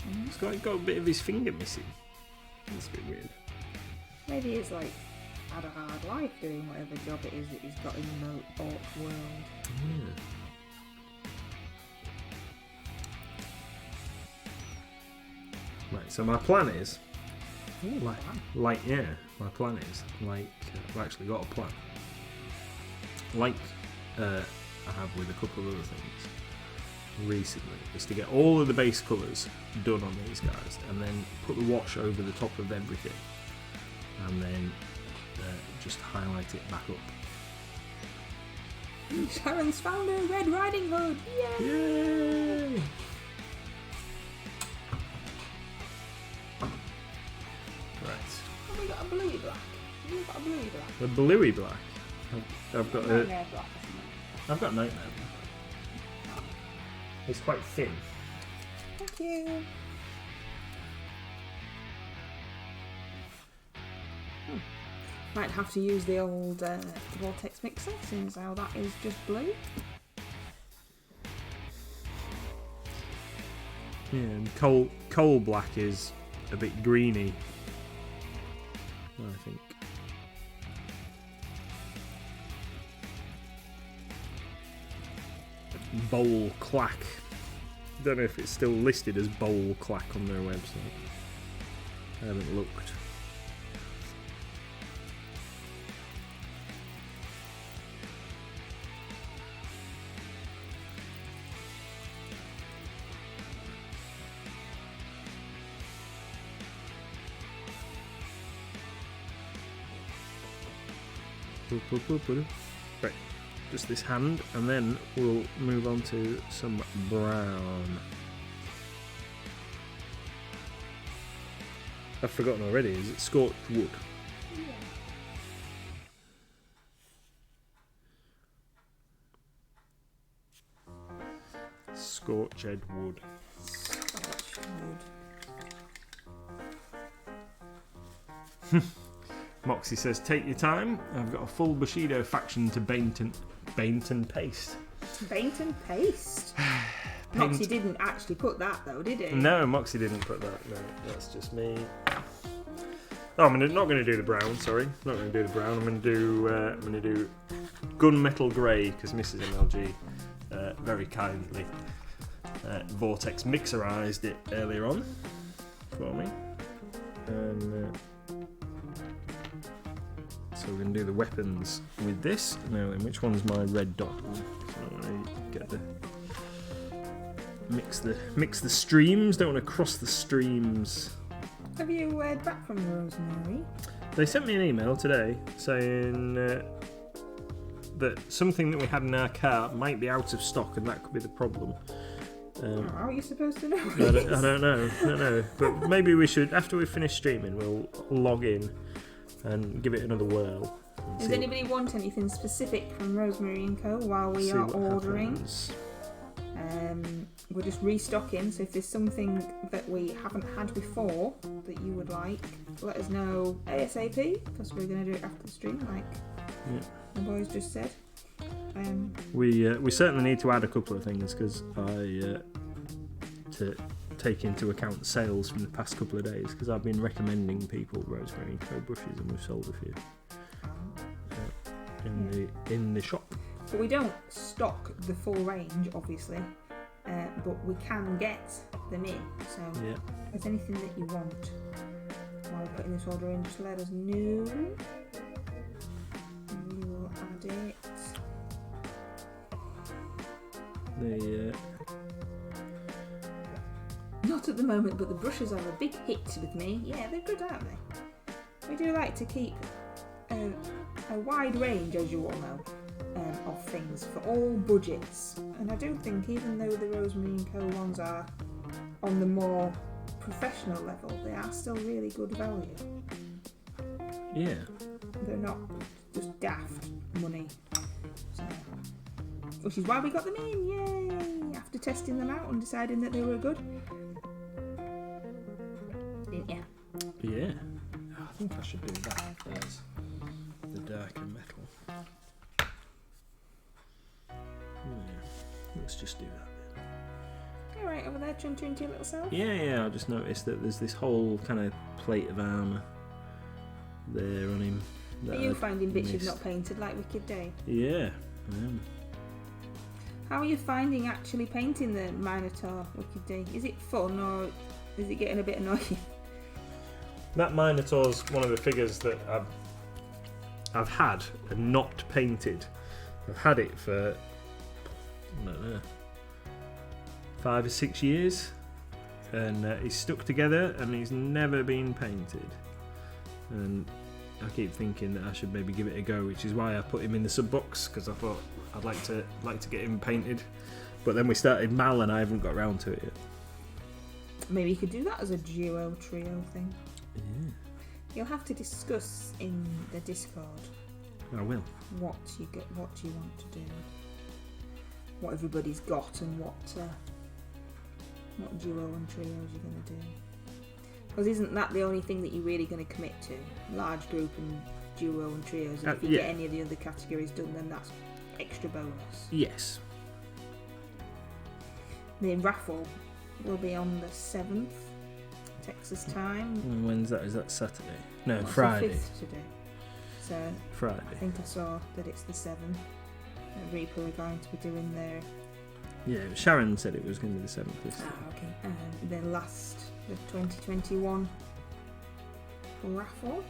a bit of his finger missing. It's a bit weird. Maybe it's like had a hard life doing whatever job it is that he's got in the orc world. Yeah. Right, so my plan is my plan is I've actually got a plan. Like I have with a couple of other things recently, is to get all of the base colours done on these guys and then put the wash over the top of everything and then just highlight it back up. Sharon's found her Red Riding Hood! Yay! Yay! Right. Have we got a bluey black? Have we got a bluey black? The bluey black. I've got Nightmare black, isn't it? I've got nightmare black. It's quite thin. Thank you. Might have to use the old Vortex mixer since how that is just blue. Yeah, and coal black is a bit greeny, I think. Bowl clack. Don't know if it's still listed as bowl clack on their website. I haven't looked. Right, just this hand, and then we'll move on to some brown. I've forgotten already, is it scorched wood? Yeah. Scorched wood. Moxie says, take your time. I've got a full Bushido faction to paint and paste. Paint and paste? Moxie didn't actually put that though, did he? No, Moxie didn't put that. No, that's just me. Oh, I'm not going to do the brown. Sorry, not going to do the brown. I'm going to do gunmetal grey because Mrs MLG very kindly vortex mixerized it earlier on for me. And so we're going to do the weapons with this. Now then, which one's my red dot one? So I'm going to get the mix the streams. Don't want to cross the streams. Have you heard back from Rosemary? They sent me an email today saying that something that we had in our car might be out of stock, and that could be the problem. How are you supposed to know? I don't know. But maybe we should, after we finish streaming, we'll log in and give it another whirl. Does anybody want anything specific from Rosemary & Co. while we are ordering? We're just restocking, so if there's something that we haven't had before that you would like, let us know ASAP, because we're going to do it after the stream, like the boys just said. We certainly need to add a couple of things, because to take into account sales from the past couple of days, because I've been recommending people Rosemary & Co. brushes, and we've sold a few in the shop. But we don't stock the full range, obviously. But we can get them in, so if there's anything that you want while we're putting this order in, just let us know and we will add it. Not at the moment, but the brushes are a big hit with me. Yeah, they're good, aren't they? We do like to keep a wide range, as you all know, of things for all budgets, and I do think even though the Rosemary & Co. ones are on the more professional level, they are still really good value. Yeah, they're not just daft money, so, which is why we got them in, yay, after testing them out and deciding that they were good, didn't you? Yeah, I think I should do that as the darker metal. Let's just do that. Alright, over there, trying to into your little self? Yeah, I just noticed that there's this whole kind of plate of armour there on him. Are you finding bits you've not painted like Wicked Day? Yeah, I am. How are you finding actually painting the Minotaur Wicked Day? Is it fun or is it getting a bit annoying? That Minotaur's one of the figures that I've had and not painted. I've had it for, I don't know, 5 or 6 years, and he's stuck together and he's never been painted. And I keep thinking that I should maybe give it a go, which is why I put him in the sub box, because I thought I'd like to get him painted. But then we started Mal and I haven't got around to it yet. Maybe you could do that as a duo trio thing. Yeah. You'll have to discuss in the Discord. I will. What you want to do, what everybody's got, and what duo and trios you're going to do. Because isn't that the only thing that you're really going to commit to? Large group and duo and trios. And if you get any of the other categories done, then that's extra bonus. Yes. The raffle will be on the 7th, Texas time. And when's that? Is that Saturday? No, Well, Friday. It's the 5th today. So Friday. I think I saw that it's the 7th. Reaper are going to be doing their... Yeah, Sharon said it was going to be the 7th this year. okay. And the 2021 raffle.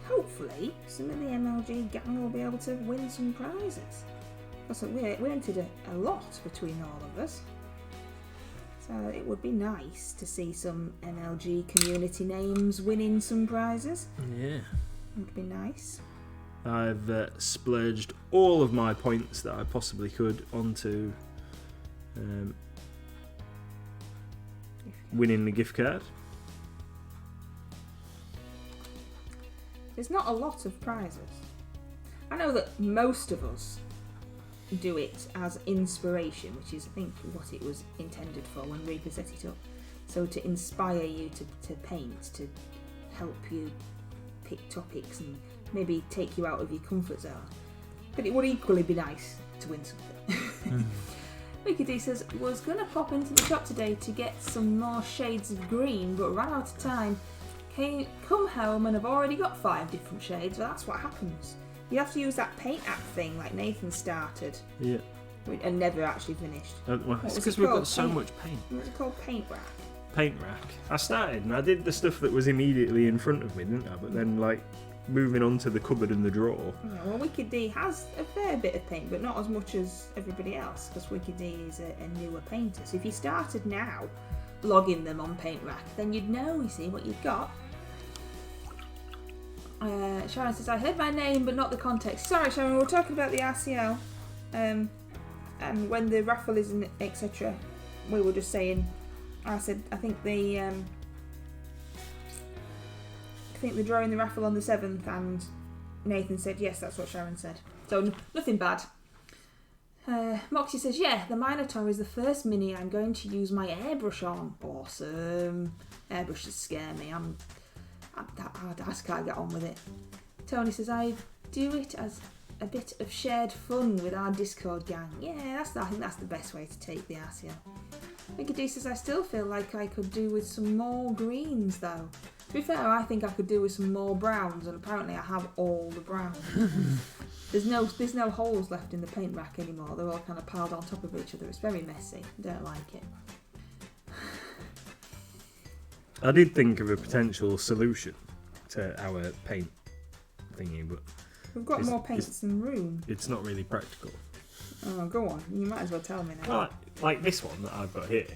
Hopefully, some of the MLG gang will be able to win some prizes. Because we entered a lot between all of us. So it would be nice to see some MLG community names winning some prizes. Yeah. It would be nice. I've splurged all of my points that I possibly could onto winning the gift card. There's not a lot of prizes. I know that most of us do it as inspiration, which is I think what it was intended for when Reaper set it up. So to inspire you to paint, to help you pick topics and maybe take you out of your comfort zone. But it would equally be nice to win something. Mickey D says, was going to pop into the shop today to get some more shades of green, but ran out of time. Come home and I've already got 5 different shades. Well, that's what happens. You have to use that paint app thing like Nathan started. Yeah. And never actually finished. Well, it's because we've got so much paint. What's it called? Paint rack. Paint rack. I started and I did the stuff that was immediately in front of me, didn't I? But then, like, moving on to the cupboard and the drawer. Yeah, well, Wicked D has a fair bit of paint, but not as much as everybody else, because Wicked D is a newer painter. So if you started now logging them on Paint Rack, then you'd know, you see, what you've got. Sharon says, I heard my name, but not the context. Sorry, Sharon, we're talking about the RCL. And when the raffle is in, etc., we were just saying, I said, I think they're drawing the raffle on the 7th, and Nathan said, yes, that's what Sharon said. So nothing bad. Moxie says, yeah, the Minotaur is the first mini I'm going to use my airbrush on. Awesome. Airbrushes scare me. I'm that hard. I just can't get on with it. Tony says, I do it as a bit of shared fun with our Discord gang. Yeah, I think that's the best way to take the RCL. Mickey D says, I still feel like I could do with some more greens though. To be fair, I think I could do with some more browns, and apparently I have all the browns. There's no holes left in the paint rack anymore. They're all kind of piled on top of each other. It's very messy. I don't like it. I did think of a potential solution to our paint thingy, but we've got more paints than room. It's not really practical. Oh, go on. You might as well tell me now. Well, like this one that I've got here.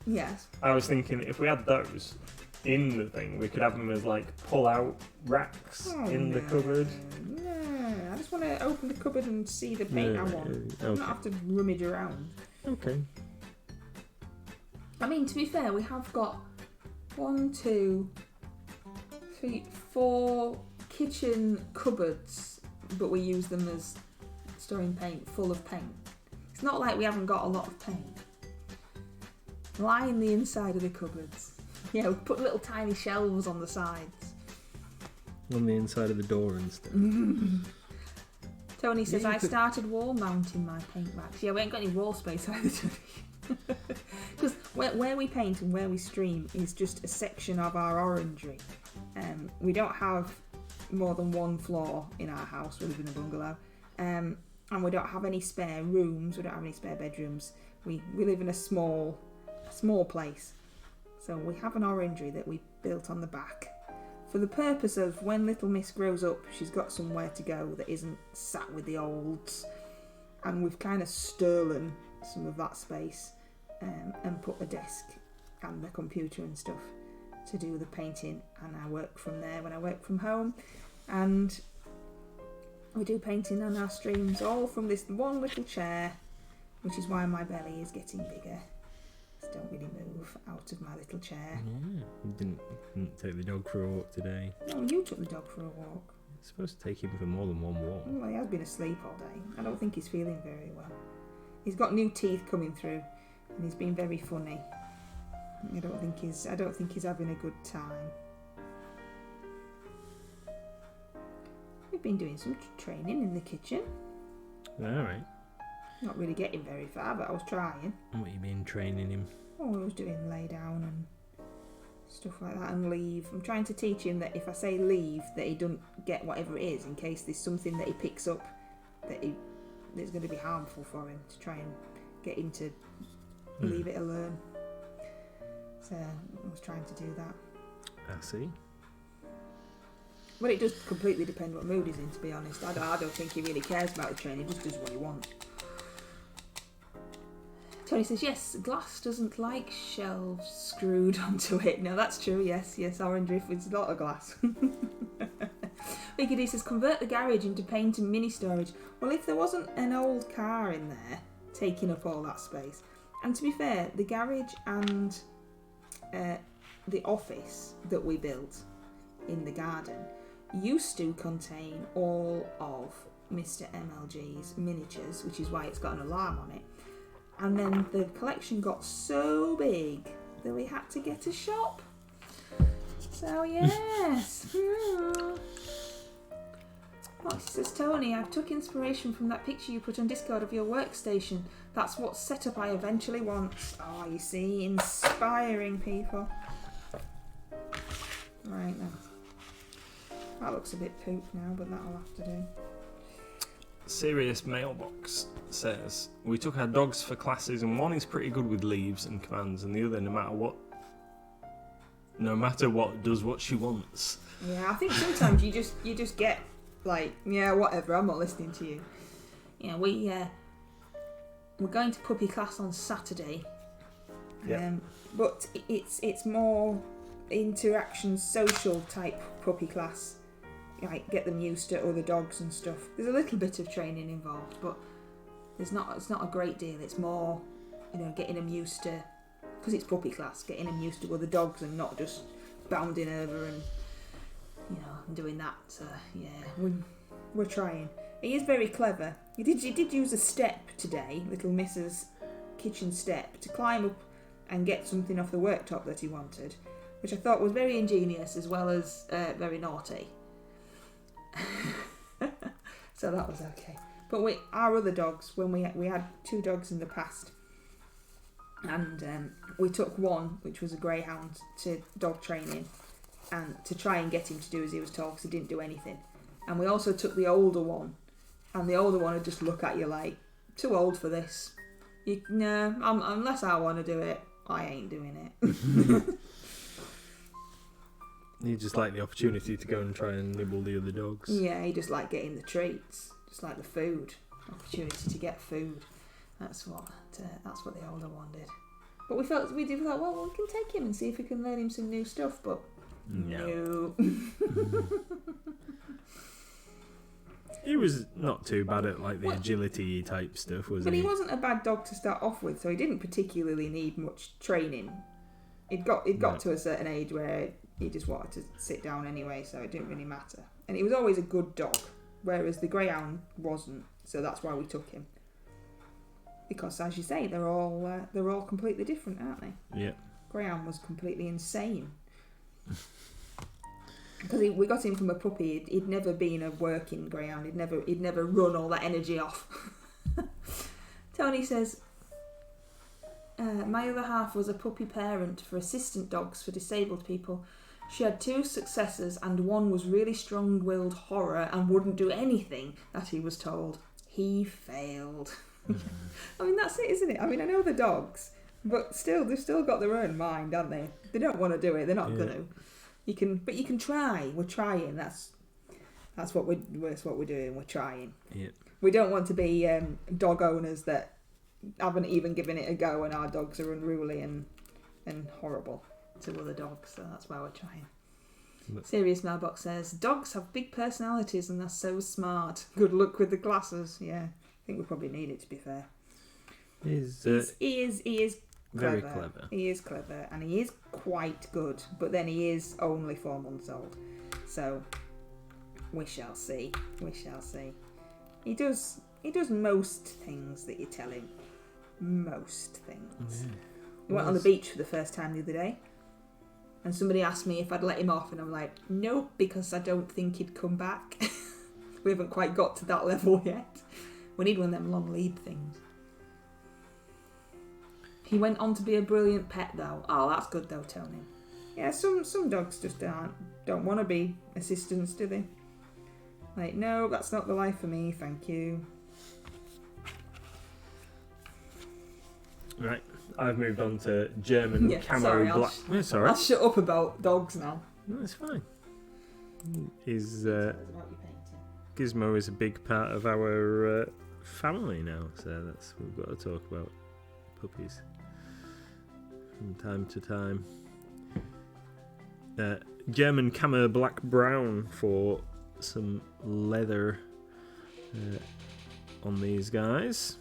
Yes. I was thinking if we had those in the thing, we could have them as like pull-out racks in the cupboard. No, I just want to open the cupboard and see the paint I want. I don't have to rummage around. Okay. I mean, to be fair, we have got 1, 2, 3, 4 kitchen cupboards, but we use them as storing paint, full of paint. It's not like we haven't got a lot of paint. Line the inside of the cupboards. Yeah, we put little tiny shelves on the sides. On the inside of the door and stuff. Tony says, I started wall mounting my paint racks. Yeah, we ain't got any wall space either, Tony. Because where we paint and where we stream is just a section of our orangery. We don't have more than 1 floor in our house. We live in a bungalow. And we don't have any spare rooms. We don't have any spare bedrooms. We live in a small place. So we have an orangery that we built on the back for the purpose of when little Miss grows up, she's got somewhere to go that isn't sat with the olds. And we've kind of stolen some of that space and put a desk and the computer and stuff to do the painting, and I work from there when I work from home, and we do painting on our streams all from this one little chair, which is why my belly is getting bigger. Just don't really move out of my little chair. Yeah, you didn't take the dog for a walk today. No, you took the dog for a walk. You're supposed to take him for more than one walk. Well, he has been asleep all day. I don't think he's feeling very well. He's got new teeth coming through, and he's been very funny. I don't think he's having a good time. We've been doing some training in the kitchen. Alright. Not really getting very far, but I was trying. What you been training him? Oh, I was doing lay down and stuff like that, and leave. I'm trying to teach him that if I say leave, that he doesn't get whatever it is, in case there's something that he picks up that's going to be harmful for him, to try and get him to leave it alone. So I was trying to do that. I see. But it does completely depend what mood he's in, to be honest. I don't think he really cares about the training, he just does what he wants. Tony says, yes, glass doesn't like shelves screwed onto it. No, that's true, yes, orange if it's not a glass. Mickey D says, convert the garage into paint and mini storage. Well, if there wasn't an old car in there taking up all that space, and to be fair, the garage and the office that we built in the garden used to contain all of Mr MLG's miniatures, which is why it's got an alarm on it. And then the collection got so big that we had to get a shop. So yes. Oh, says Tony, I've took inspiration from that picture you put on Discord of your workstation. That's what setup I eventually want. Oh, you see, inspiring people. Right then. That looks a bit poop now, but that'll have to do. Serious Mailbox says, we took our dogs for classes and one is pretty good with leaves and commands and the other, no matter what, does what she wants. Yeah, I think sometimes you just get like, yeah, whatever, I'm not listening to you. Yeah, we're going to puppy class on Saturday. Yeah. But it's more interaction, social type puppy class. Like get them used to other dogs and stuff. There's a little bit of training involved, but it's not a great deal. It's more, getting them used to, because it's puppy class, getting them used to other dogs and not just bounding over and doing that. So yeah, we're trying. He is very clever. He did use a step today, little Mrs. kitchen step, to climb up and get something off the worktop that he wanted, which I thought was very ingenious as well as very naughty. So that was okay. But our other dogs, when we had 2 dogs in the past, and we took one, which was a greyhound, to dog training, and to try and get him to do as he was told, because he didn't do anything. And we also took the older one, and the older one would just look at you like, too old for this. Unless I want to do it, I ain't doing it. You just like the opportunity to go and try and nibble the other dogs. Yeah, he just like getting the treats, just like the food, opportunity to get food. That's what the older one did. But we thought, well, we can take him and see if we can learn him some new stuff. But no. He was not too bad at like the agility type stuff, was he? But he wasn't a bad dog to start off with, so he didn't particularly need much training. It got to a certain age where he just wanted to sit down anyway, so it didn't really matter. And he was always a good dog, whereas the greyhound wasn't. So that's why we took him. Because, as you say, they're all completely different, aren't they? Yeah. Greyhound was completely insane. Because we got him from a puppy. He'd never been a working greyhound. He'd never run all that energy off. Tony says, my other half was a puppy parent for assistant dogs for disabled people. She had 2 successors and one was really strong-willed horror and wouldn't do anything that he was told. He failed. I mean, that's it, isn't it? I mean, I know the dogs, but still, they've still got their own mind, haven't they? They don't want to do it. They're not going to. You can try. We're trying. That's what we're doing. We're trying. Yeah. We don't want to be dog owners that haven't even given it a go, and our dogs are unruly and horrible to other dogs. So that's why we're trying. Serious Mailbox says, dogs have big personalities and they're so smart. Good luck with the classes. Yeah, I think we probably need it, to be fair. He is very clever. He is clever and he is quite good, but then he is only 4 months old. So we shall see. He does most things that you tell him. Most things. Yeah. We went on the beach for the first time the other day. And somebody asked me if I'd let him off, and I'm like, nope, because I don't think he'd come back. We haven't quite got to that level yet. We need one of them long lead things. He went on to be a brilliant pet, though. Oh, that's good, though, Tony. Yeah, some dogs just don't want to be assistants, do they? Like, no, that's not the life for me, thank you. Right. I've moved on to German camo sorry, black. I'll shut up about dogs now. No, it's fine. Gizmo is a big part of our family now, so we've got to talk about puppies from time to time. German camo black brown for some leather on these guys.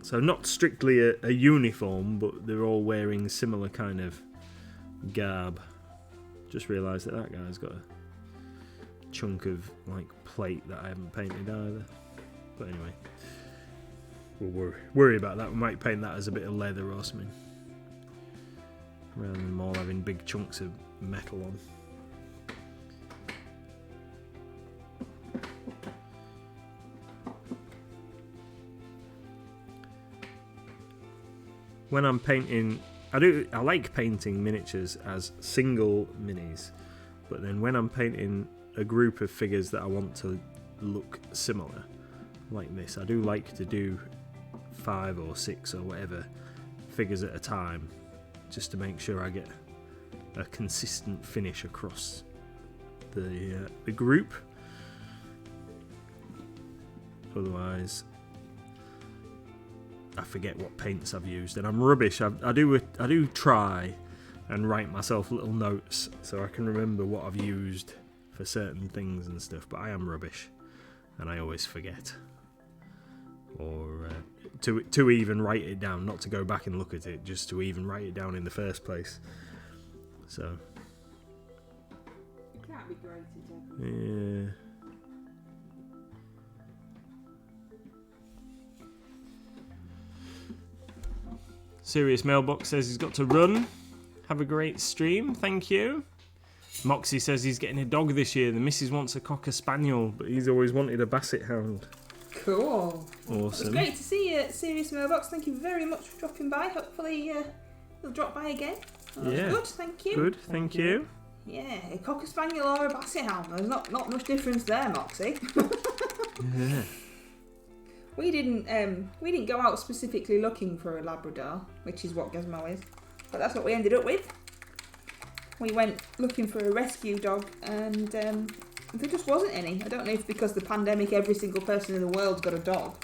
So not strictly a uniform, but they're all wearing similar kind of garb. Just realised that guy's got chunk of like plate that I haven't painted either. But anyway, we'll worry about that. We might paint that as a bit of leather or something, rather than them all having big chunks of metal on. When I'm painting, I like painting miniatures as single minis, but then when I'm painting a group of figures that I want to look similar, like this, I do like to do 5 or 6 or whatever figures at a time, just to make sure I get a consistent finish across the group. Otherwise, I forget what paints I've used, and I'm rubbish. I do try and write myself little notes so I can remember what I've used for certain things and stuff, but I am rubbish, and I always forget. Or to even write it down, not to go back and look at it, just to even write it down in the first place. So. It can't be great, Yeah. Serious Mailbox says he's got to run. Have a great stream, thank you. Moxie says he's getting a dog this year. The missus wants a Cocker Spaniel, but he's always wanted a Basset Hound. Cool. Awesome. It's great to see you, Serious Mailbox. Thank you very much for dropping by. Hopefully you'll drop by again. Yeah. Good, thank you. Good, thank you. Yeah, a Cocker Spaniel or a Basset Hound. There's not much difference there, Moxie. Yeah. We didn't go out specifically looking for a Labrador, which is what Gizmo is, but that's what we ended up with. We went looking for a rescue dog, and there just wasn't any. I don't know if because of the pandemic, every single person in the world's got a dog,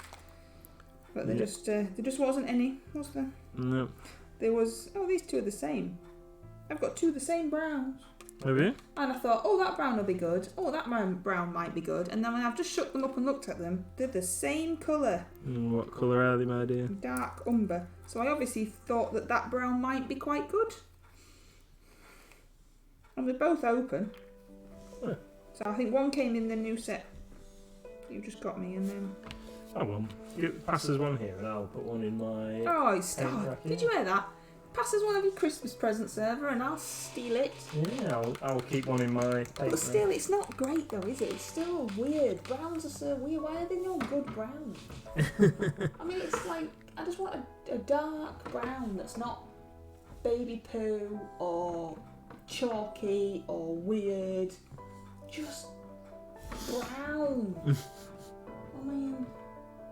but there just wasn't any, was there? No. There was. Oh, these two are the same. I've got 2 of the same browns. Have you? And I thought, oh, that brown will be good. Oh, that brown might be good. And then when I've just shook them up and looked at them, they're the same colour. What colour are they, my dear? Dark umber. So I obviously thought that brown might be quite good. And they're both open. Huh. So I think one came in the new set you just got me, and then... Oh well, pass us one here and I'll put one in my... Oh, did you hear that? Pass us one of your Christmas presents over and I'll steal it. Yeah, I'll keep one in my... But still, it's not great though, is it? It's still weird. Browns are so weird. Why are they no good browns? I mean, it's like, I just want a dark brown that's not baby poo or chalky or weird. Just brown. I mean,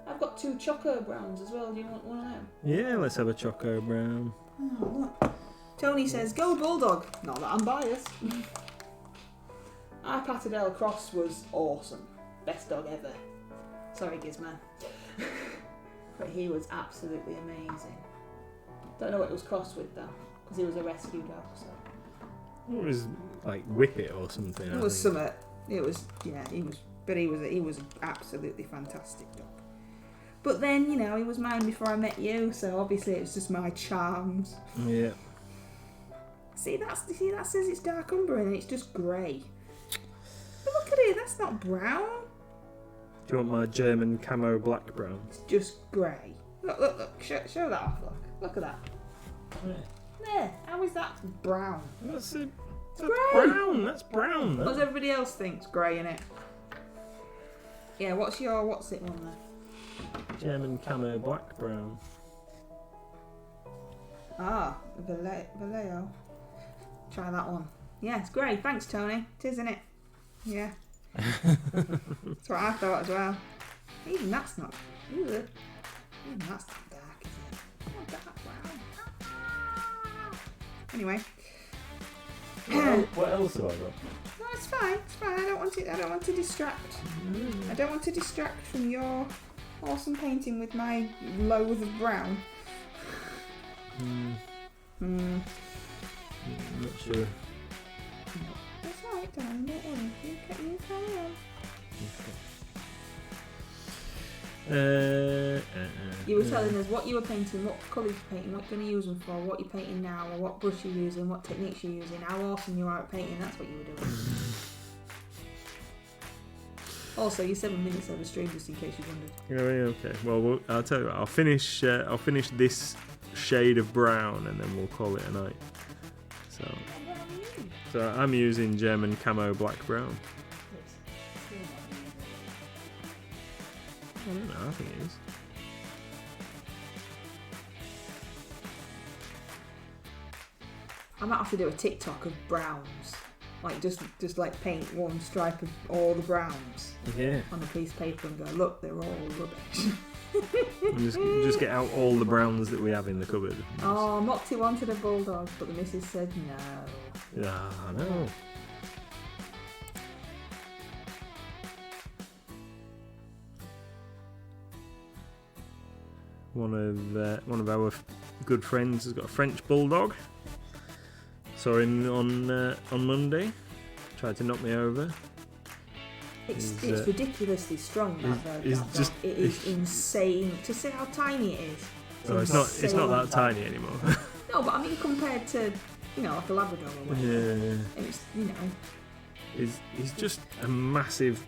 I've got 2 choco browns as well. Do you want one of them? Yeah, let's have a choco brown. Oh, look. Tony says, go Bulldog. Not that I'm biased. Our Patterdale Cross was awesome. Best dog ever. Sorry, Gizman. But he was absolutely amazing. Don't know what it was crossed with though, because he was a rescue dog. So It was like Whippet or something. it was something. It was, yeah, he was. But he was an absolutely fantastic dog. But then, you know, he was mine before I met you, so obviously it was just my charms. Yeah. See, that says it's dark umber and it's just grey. But look at it, that's not brown. Do you want my German camo black brown? It's just grey. Look. Show that off, look at that. Yeah. There, how is that brown? That's grey. brown. That's brown. What does everybody else think's grey in it? Yeah, what's it one there? German camo black brown. Ah, Vallejo. Try that one. Yeah, it's grey. Thanks, Tony. It is, isn't it? Yeah. That's what I thought as well. Even that's not. Even that's not dark, is it? Oh, dark brown. Anyway. What else have I got? No, it's fine. It's fine. I don't want to distract. I don't want to distract from your awesome painting with my loathe of brown. Not sure. That's alright, darling. Don't worry. You carry on. You were telling us what you were painting, what colours you're painting, what you're going to use them for, what you're painting now, or what brush you're using, what techniques you're using, how awesome you are at painting. That's what you were doing. Also, you 7 minutes over stream, just in case you wondered. Oh, yeah, okay. Well, I'll tell you what. I'll finish this shade of brown, and then we'll call it a night. So I'm using German Camo Black Brown. I don't know. I think it is. I might have to do a TikTok of browns. Like just like paint one stripe of all the browns on a piece of paper and go, look, they're all rubbish. And just get out all the browns that we have in the cupboard. Oh, Moxie wanted a bulldog, but the missus said no. Yeah, I know. One of our good friends has got a French bulldog. Saw him on Monday. Tried to knock me over. It's ridiculously strong. That it is insane to see how tiny it is. It's not that tiny anymore. No, but I mean compared to like a Labrador or whatever. Yeah. It's He's just a massive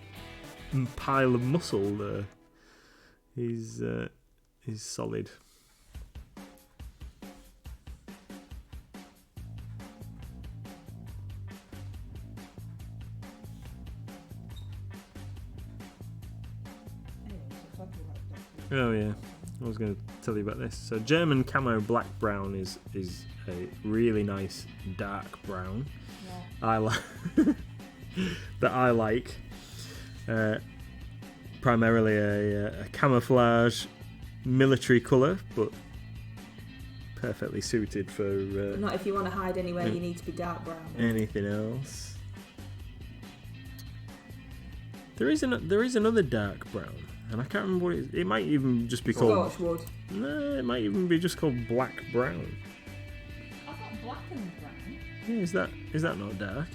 pile of muscle there. He's solid. Oh yeah, I was going to tell you about this. So German Camo Black Brown is a really nice dark brown. Yeah. I like. Primarily a camouflage military colour, but perfectly suited for. Not if you want to hide anywhere. You need to be dark brown. Anything else? There is another dark brown. And I can't remember what it is. It might even just be called... Scotchwood. No, it might even be just called Black Brown. I've got black and brown. Yeah, is that not dark?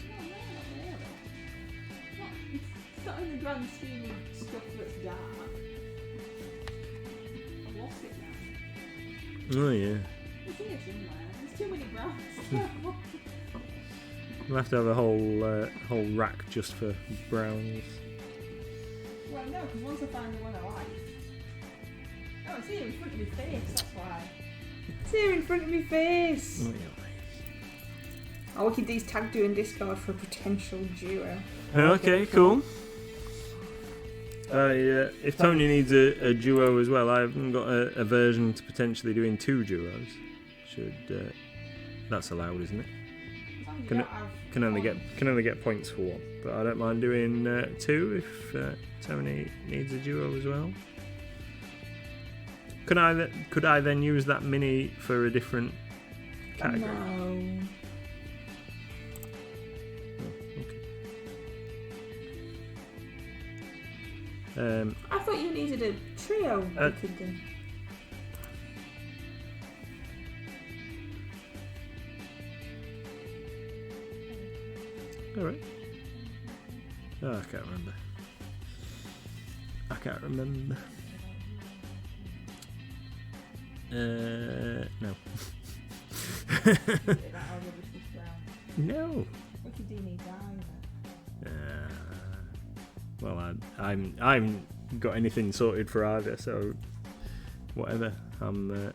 No, it's not in the grand scheme of stuff that's dark. I've lost it now. Oh, yeah. It's here somewhere. There's too many browns. We'll have to have a whole rack just for browns. Well, no, because once I find the one I like... Oh, it's here in front of my face, that's why. It's here in front of my face! Oh, yeah. I'll look at these tag doing Discord for a potential duo. Okay, cool. If Tony needs a duo as well, I haven't got a version to potentially doing 2 duos. That's allowed, isn't it? Can only get points for 1, but I don't mind doing 2 if Tony needs a duo as well. Could I then use that mini for a different category? No. Oh, okay. I thought you needed a trio we could do. Alright. Oh, I can't remember. No. No. What could you need either? Well, I haven't got anything sorted for either, so whatever. I'm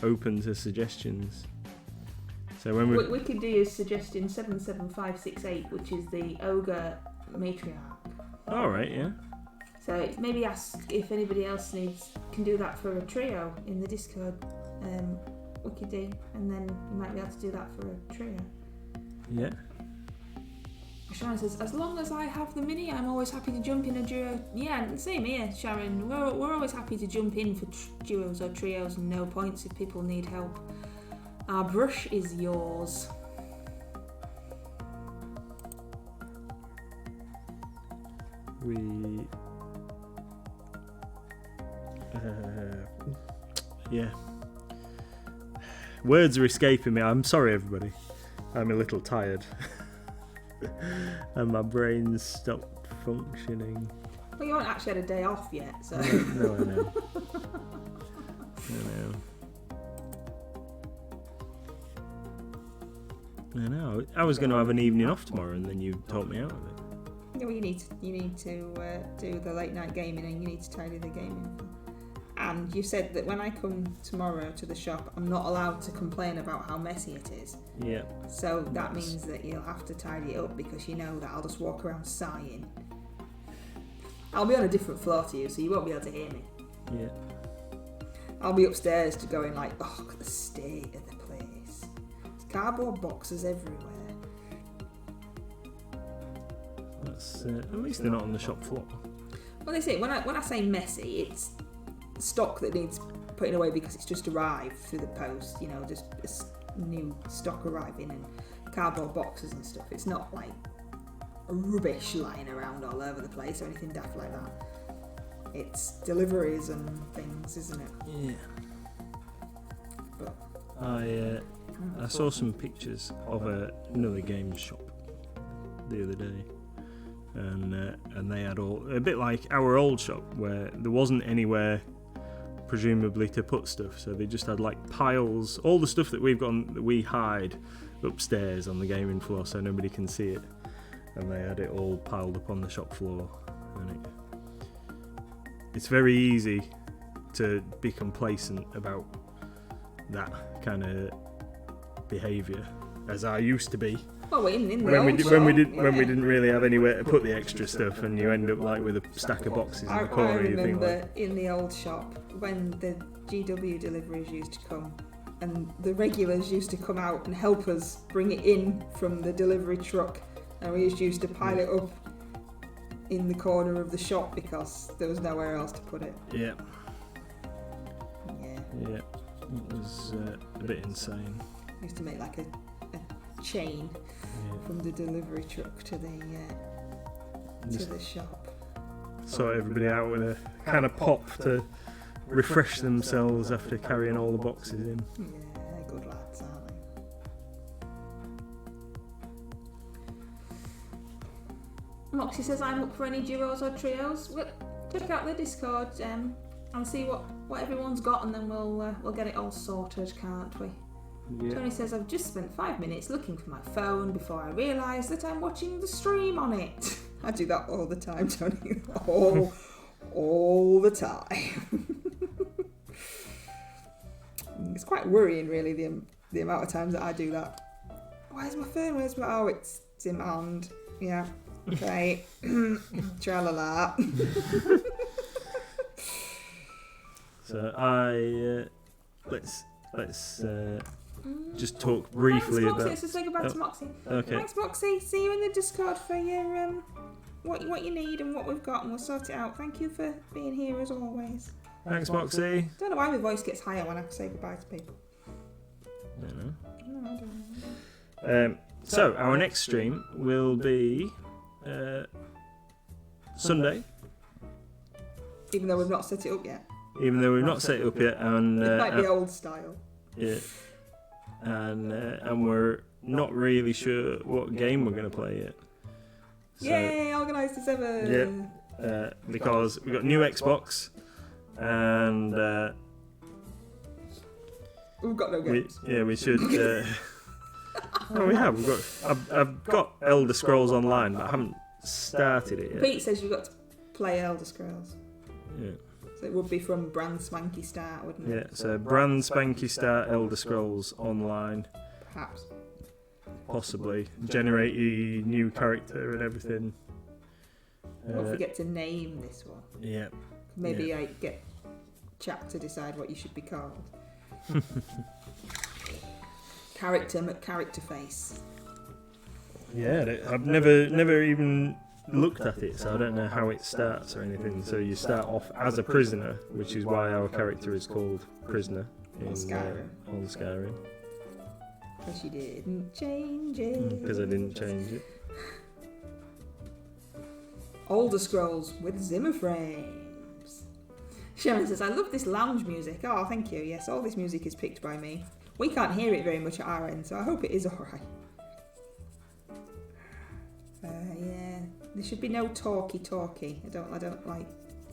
open to suggestions. So when we could do is suggesting 77568, which is the Ogre Matriarch. All right, yeah. So maybe ask if anybody else can do that for a trio in the Discord. We could do, and then you might be able to do that for a trio. Yeah. Sharon says, as long as I have the mini, I'm always happy to jump in a duo. Yeah, same here, Sharon. We're always happy to jump in for duos or trios and no points if people need help. Our brush is yours. Yeah. Words are escaping me. I'm sorry, everybody. I'm a little tired. And my brain's stopped functioning. Well, you haven't actually had a day off yet, so... No, I know. I know. I was going to have an evening off tomorrow, and then you talked me out of it. well, you need to do the late night gaming, and you need to tidy the gaming. And you said that when I come tomorrow to the shop, I'm not allowed to complain about how messy it is. Yeah. So that means that you'll have to tidy it up, because you know that I'll just walk around sighing. I'll be on a different floor to you, so you won't be able to hear me. Yeah. I'll be upstairs to going like, oh, look at the state of the place. There's cardboard boxes everywhere. That's at least they're not on the shop floor. Well, they say when I say messy, it's stock that needs putting away because it's just arrived through the post. You know, just new stock arriving and cardboard boxes and stuff. It's not like rubbish lying around all over the place or anything daft like that. It's deliveries and things, isn't it? Yeah. But I saw some pictures of another games shop the other day, and they had all a bit like our old shop where there wasn't anywhere presumably to put stuff, so they just had like piles, all the stuff that we've got that we hide upstairs on the gaming floor so nobody can see it, and they had it all piled up on the shop floor, and it's very easy to be complacent about that kind of behaviour, as I used to be. well, in the When we old didn't really have anywhere to put the extra stuff, and you end up like with a stack of boxes in the corner. I You think remember like, in the old shop when the GW deliveries used to come, and the regulars used to come out and help us bring it in from the delivery truck, and we used to pile it up in the corner of the shop because there was nowhere else to put it. yeah, Yeah. it was a bit insane. Used to make like a chain from the delivery truck to the shop. Sort everybody out with a kind of pop to refresh themselves after carrying all the boxes in. Yeah, they're good lads, aren't they? Moxie says I'm up for any duos or trios. Well, check out the Discord and see what everyone's got, and then we'll get it all sorted, can't we? Yeah. Tony says I've just spent 5 minutes looking for my phone before I realise that I'm watching the stream on it. I do that all the time, Tony. all the time. It's quite worrying, really, the amount of times that I do that. Where's my phone? Where's my... Oh, it's in my hand. Yeah. Okay. Tra-la-la. So let's just talk briefly Thanks, Moxie. about. Let's just say goodbye to Moxie. Okay. Thanks, Moxie. See you in the Discord for your what you need and what we've got, and we'll sort it out. Thank you for being here as always. Thanks, Moxie. Don't know why my voice gets higher when I say goodbye to people. I don't know. No, I don't know. So our next stream will be Sunday, Even though we've not set it up yet. even though we've not set it up yet, and It might be old style. yeah, and we're not really sure what game we're going to play yet. So, Yay! Organised as ever. yeah, because we've got new Xbox, and We've got no games. we should. Oh, we have. I've got Elder Scrolls Online, but I haven't started it yet. Pete says you've got to play Elder Scrolls. Yeah. So it would be from brand spanky start, wouldn't Yeah, it? so brand spanky start Elder Scrolls Online, Perhaps. possibly. Generate your new character and everything. Don't forget to name this one. Yeah. Maybe get chat to decide what you should be called. Character face. Yeah, I've never even looked at it, so I don't know how it starts or anything. So you start off as a prisoner, which is why our character is called Prisoner in Skyrim. on Skyrim. Because you didn't change it. Because I didn't change it. Older Scrolls with Zimmer frames. Sharon says, I love this lounge music. Oh, thank you. Yes, all this music is picked by me. We can't hear it very much at our end, so I hope it is alright. Yeah, there should be no talky. I don't like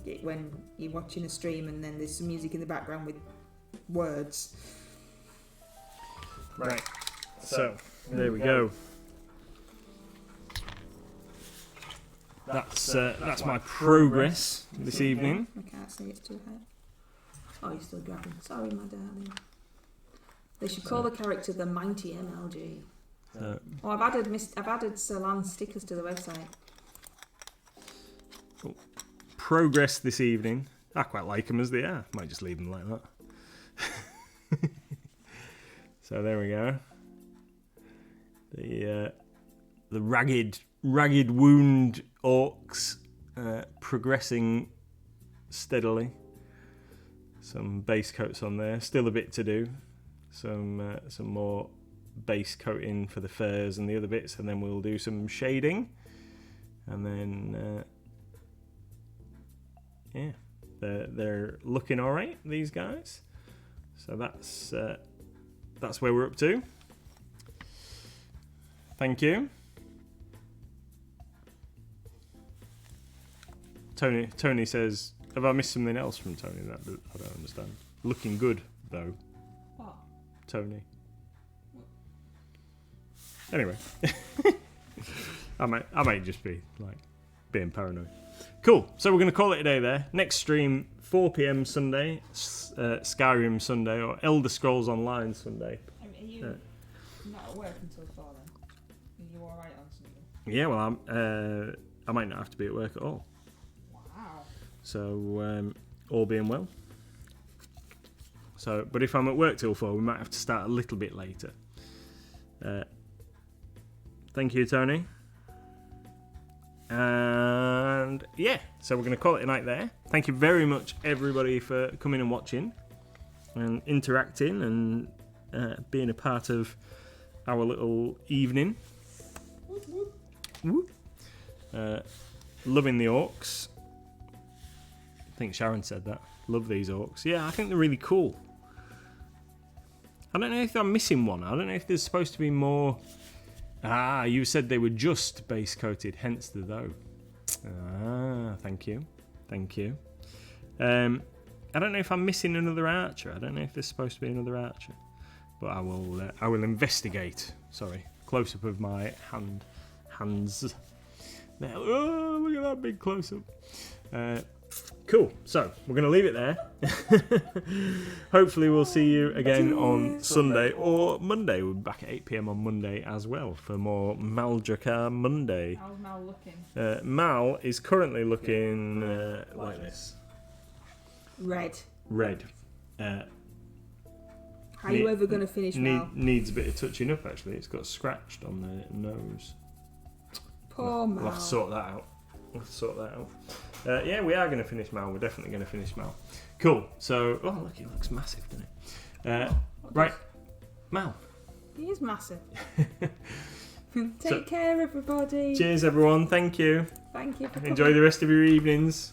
it when you're watching a stream and then there's some music in the background with words. Right. So there we go. that's my progress this evening. I can't see, it's too high. Oh, you're still grabbing. Sorry, my darling. They should call the character the Mighty MLG. Oh, I've added Solan's stickers to the website. Progress this evening. I quite like them as they are. Might just leave them like that. So there we go. The ragged wound orcs progressing steadily. Some base coats on there. Still a bit to do. Some more base coating for the furs and the other bits, and then we'll do some shading. And then yeah, they're looking all right, these guys. So that's where we're up to. Thank you. Tony says, have I missed something else from Tony that I don't understand? Looking good though. What? Tony. Anyway. I might just be like being paranoid. Cool. So we're going to call it a day there. Next stream 4 PM Sunday, Skyrim Sunday, or Elder Scrolls Online Sunday. Are you not at work until 4 then? Are you alright on Sunday? Yeah, well, I might not have to be at work at all. Wow. So, all being well. So, but if I'm at work till 4, we might have to start a little bit later. Thank you, Tony. And yeah, so we're going to call it a night there. Thank you very much, everybody, for coming and watching and interacting and being a part of our little evening. Whoop, whoop. Whoop. Loving the orcs. I think Sharon said that. Love these orcs. Yeah, I think they're really cool. I don't know if I'm missing one. I don't know if there's supposed to be more. You said they were just base coated, hence the though. Thank you. Thank you. I don't know if I'm missing another archer. I don't know if there's supposed to be another archer. But I will investigate. Sorry. Close up of my hands. There. Oh, look at that big close up. Cool. So we're going to leave it there. Hopefully we'll see you again on Sunday or Monday. We'll be back at 8 PM on Monday as well for more Maldrakar Monday. How's Mal looking? Mal is currently looking like this. Red. How are you ever going to finish Mal? Needs a bit of touching up actually. It's got scratched on the nose. Poor Mal. We'll have to sort that out. Yeah, we are going to finish Mal. We're definitely going to finish Mal. Cool. So, oh look, he looks massive, doesn't he? Right, Mal. He is massive. Take care, everybody. Cheers, everyone. Thank you. Thank you for Enjoy the rest of your evenings.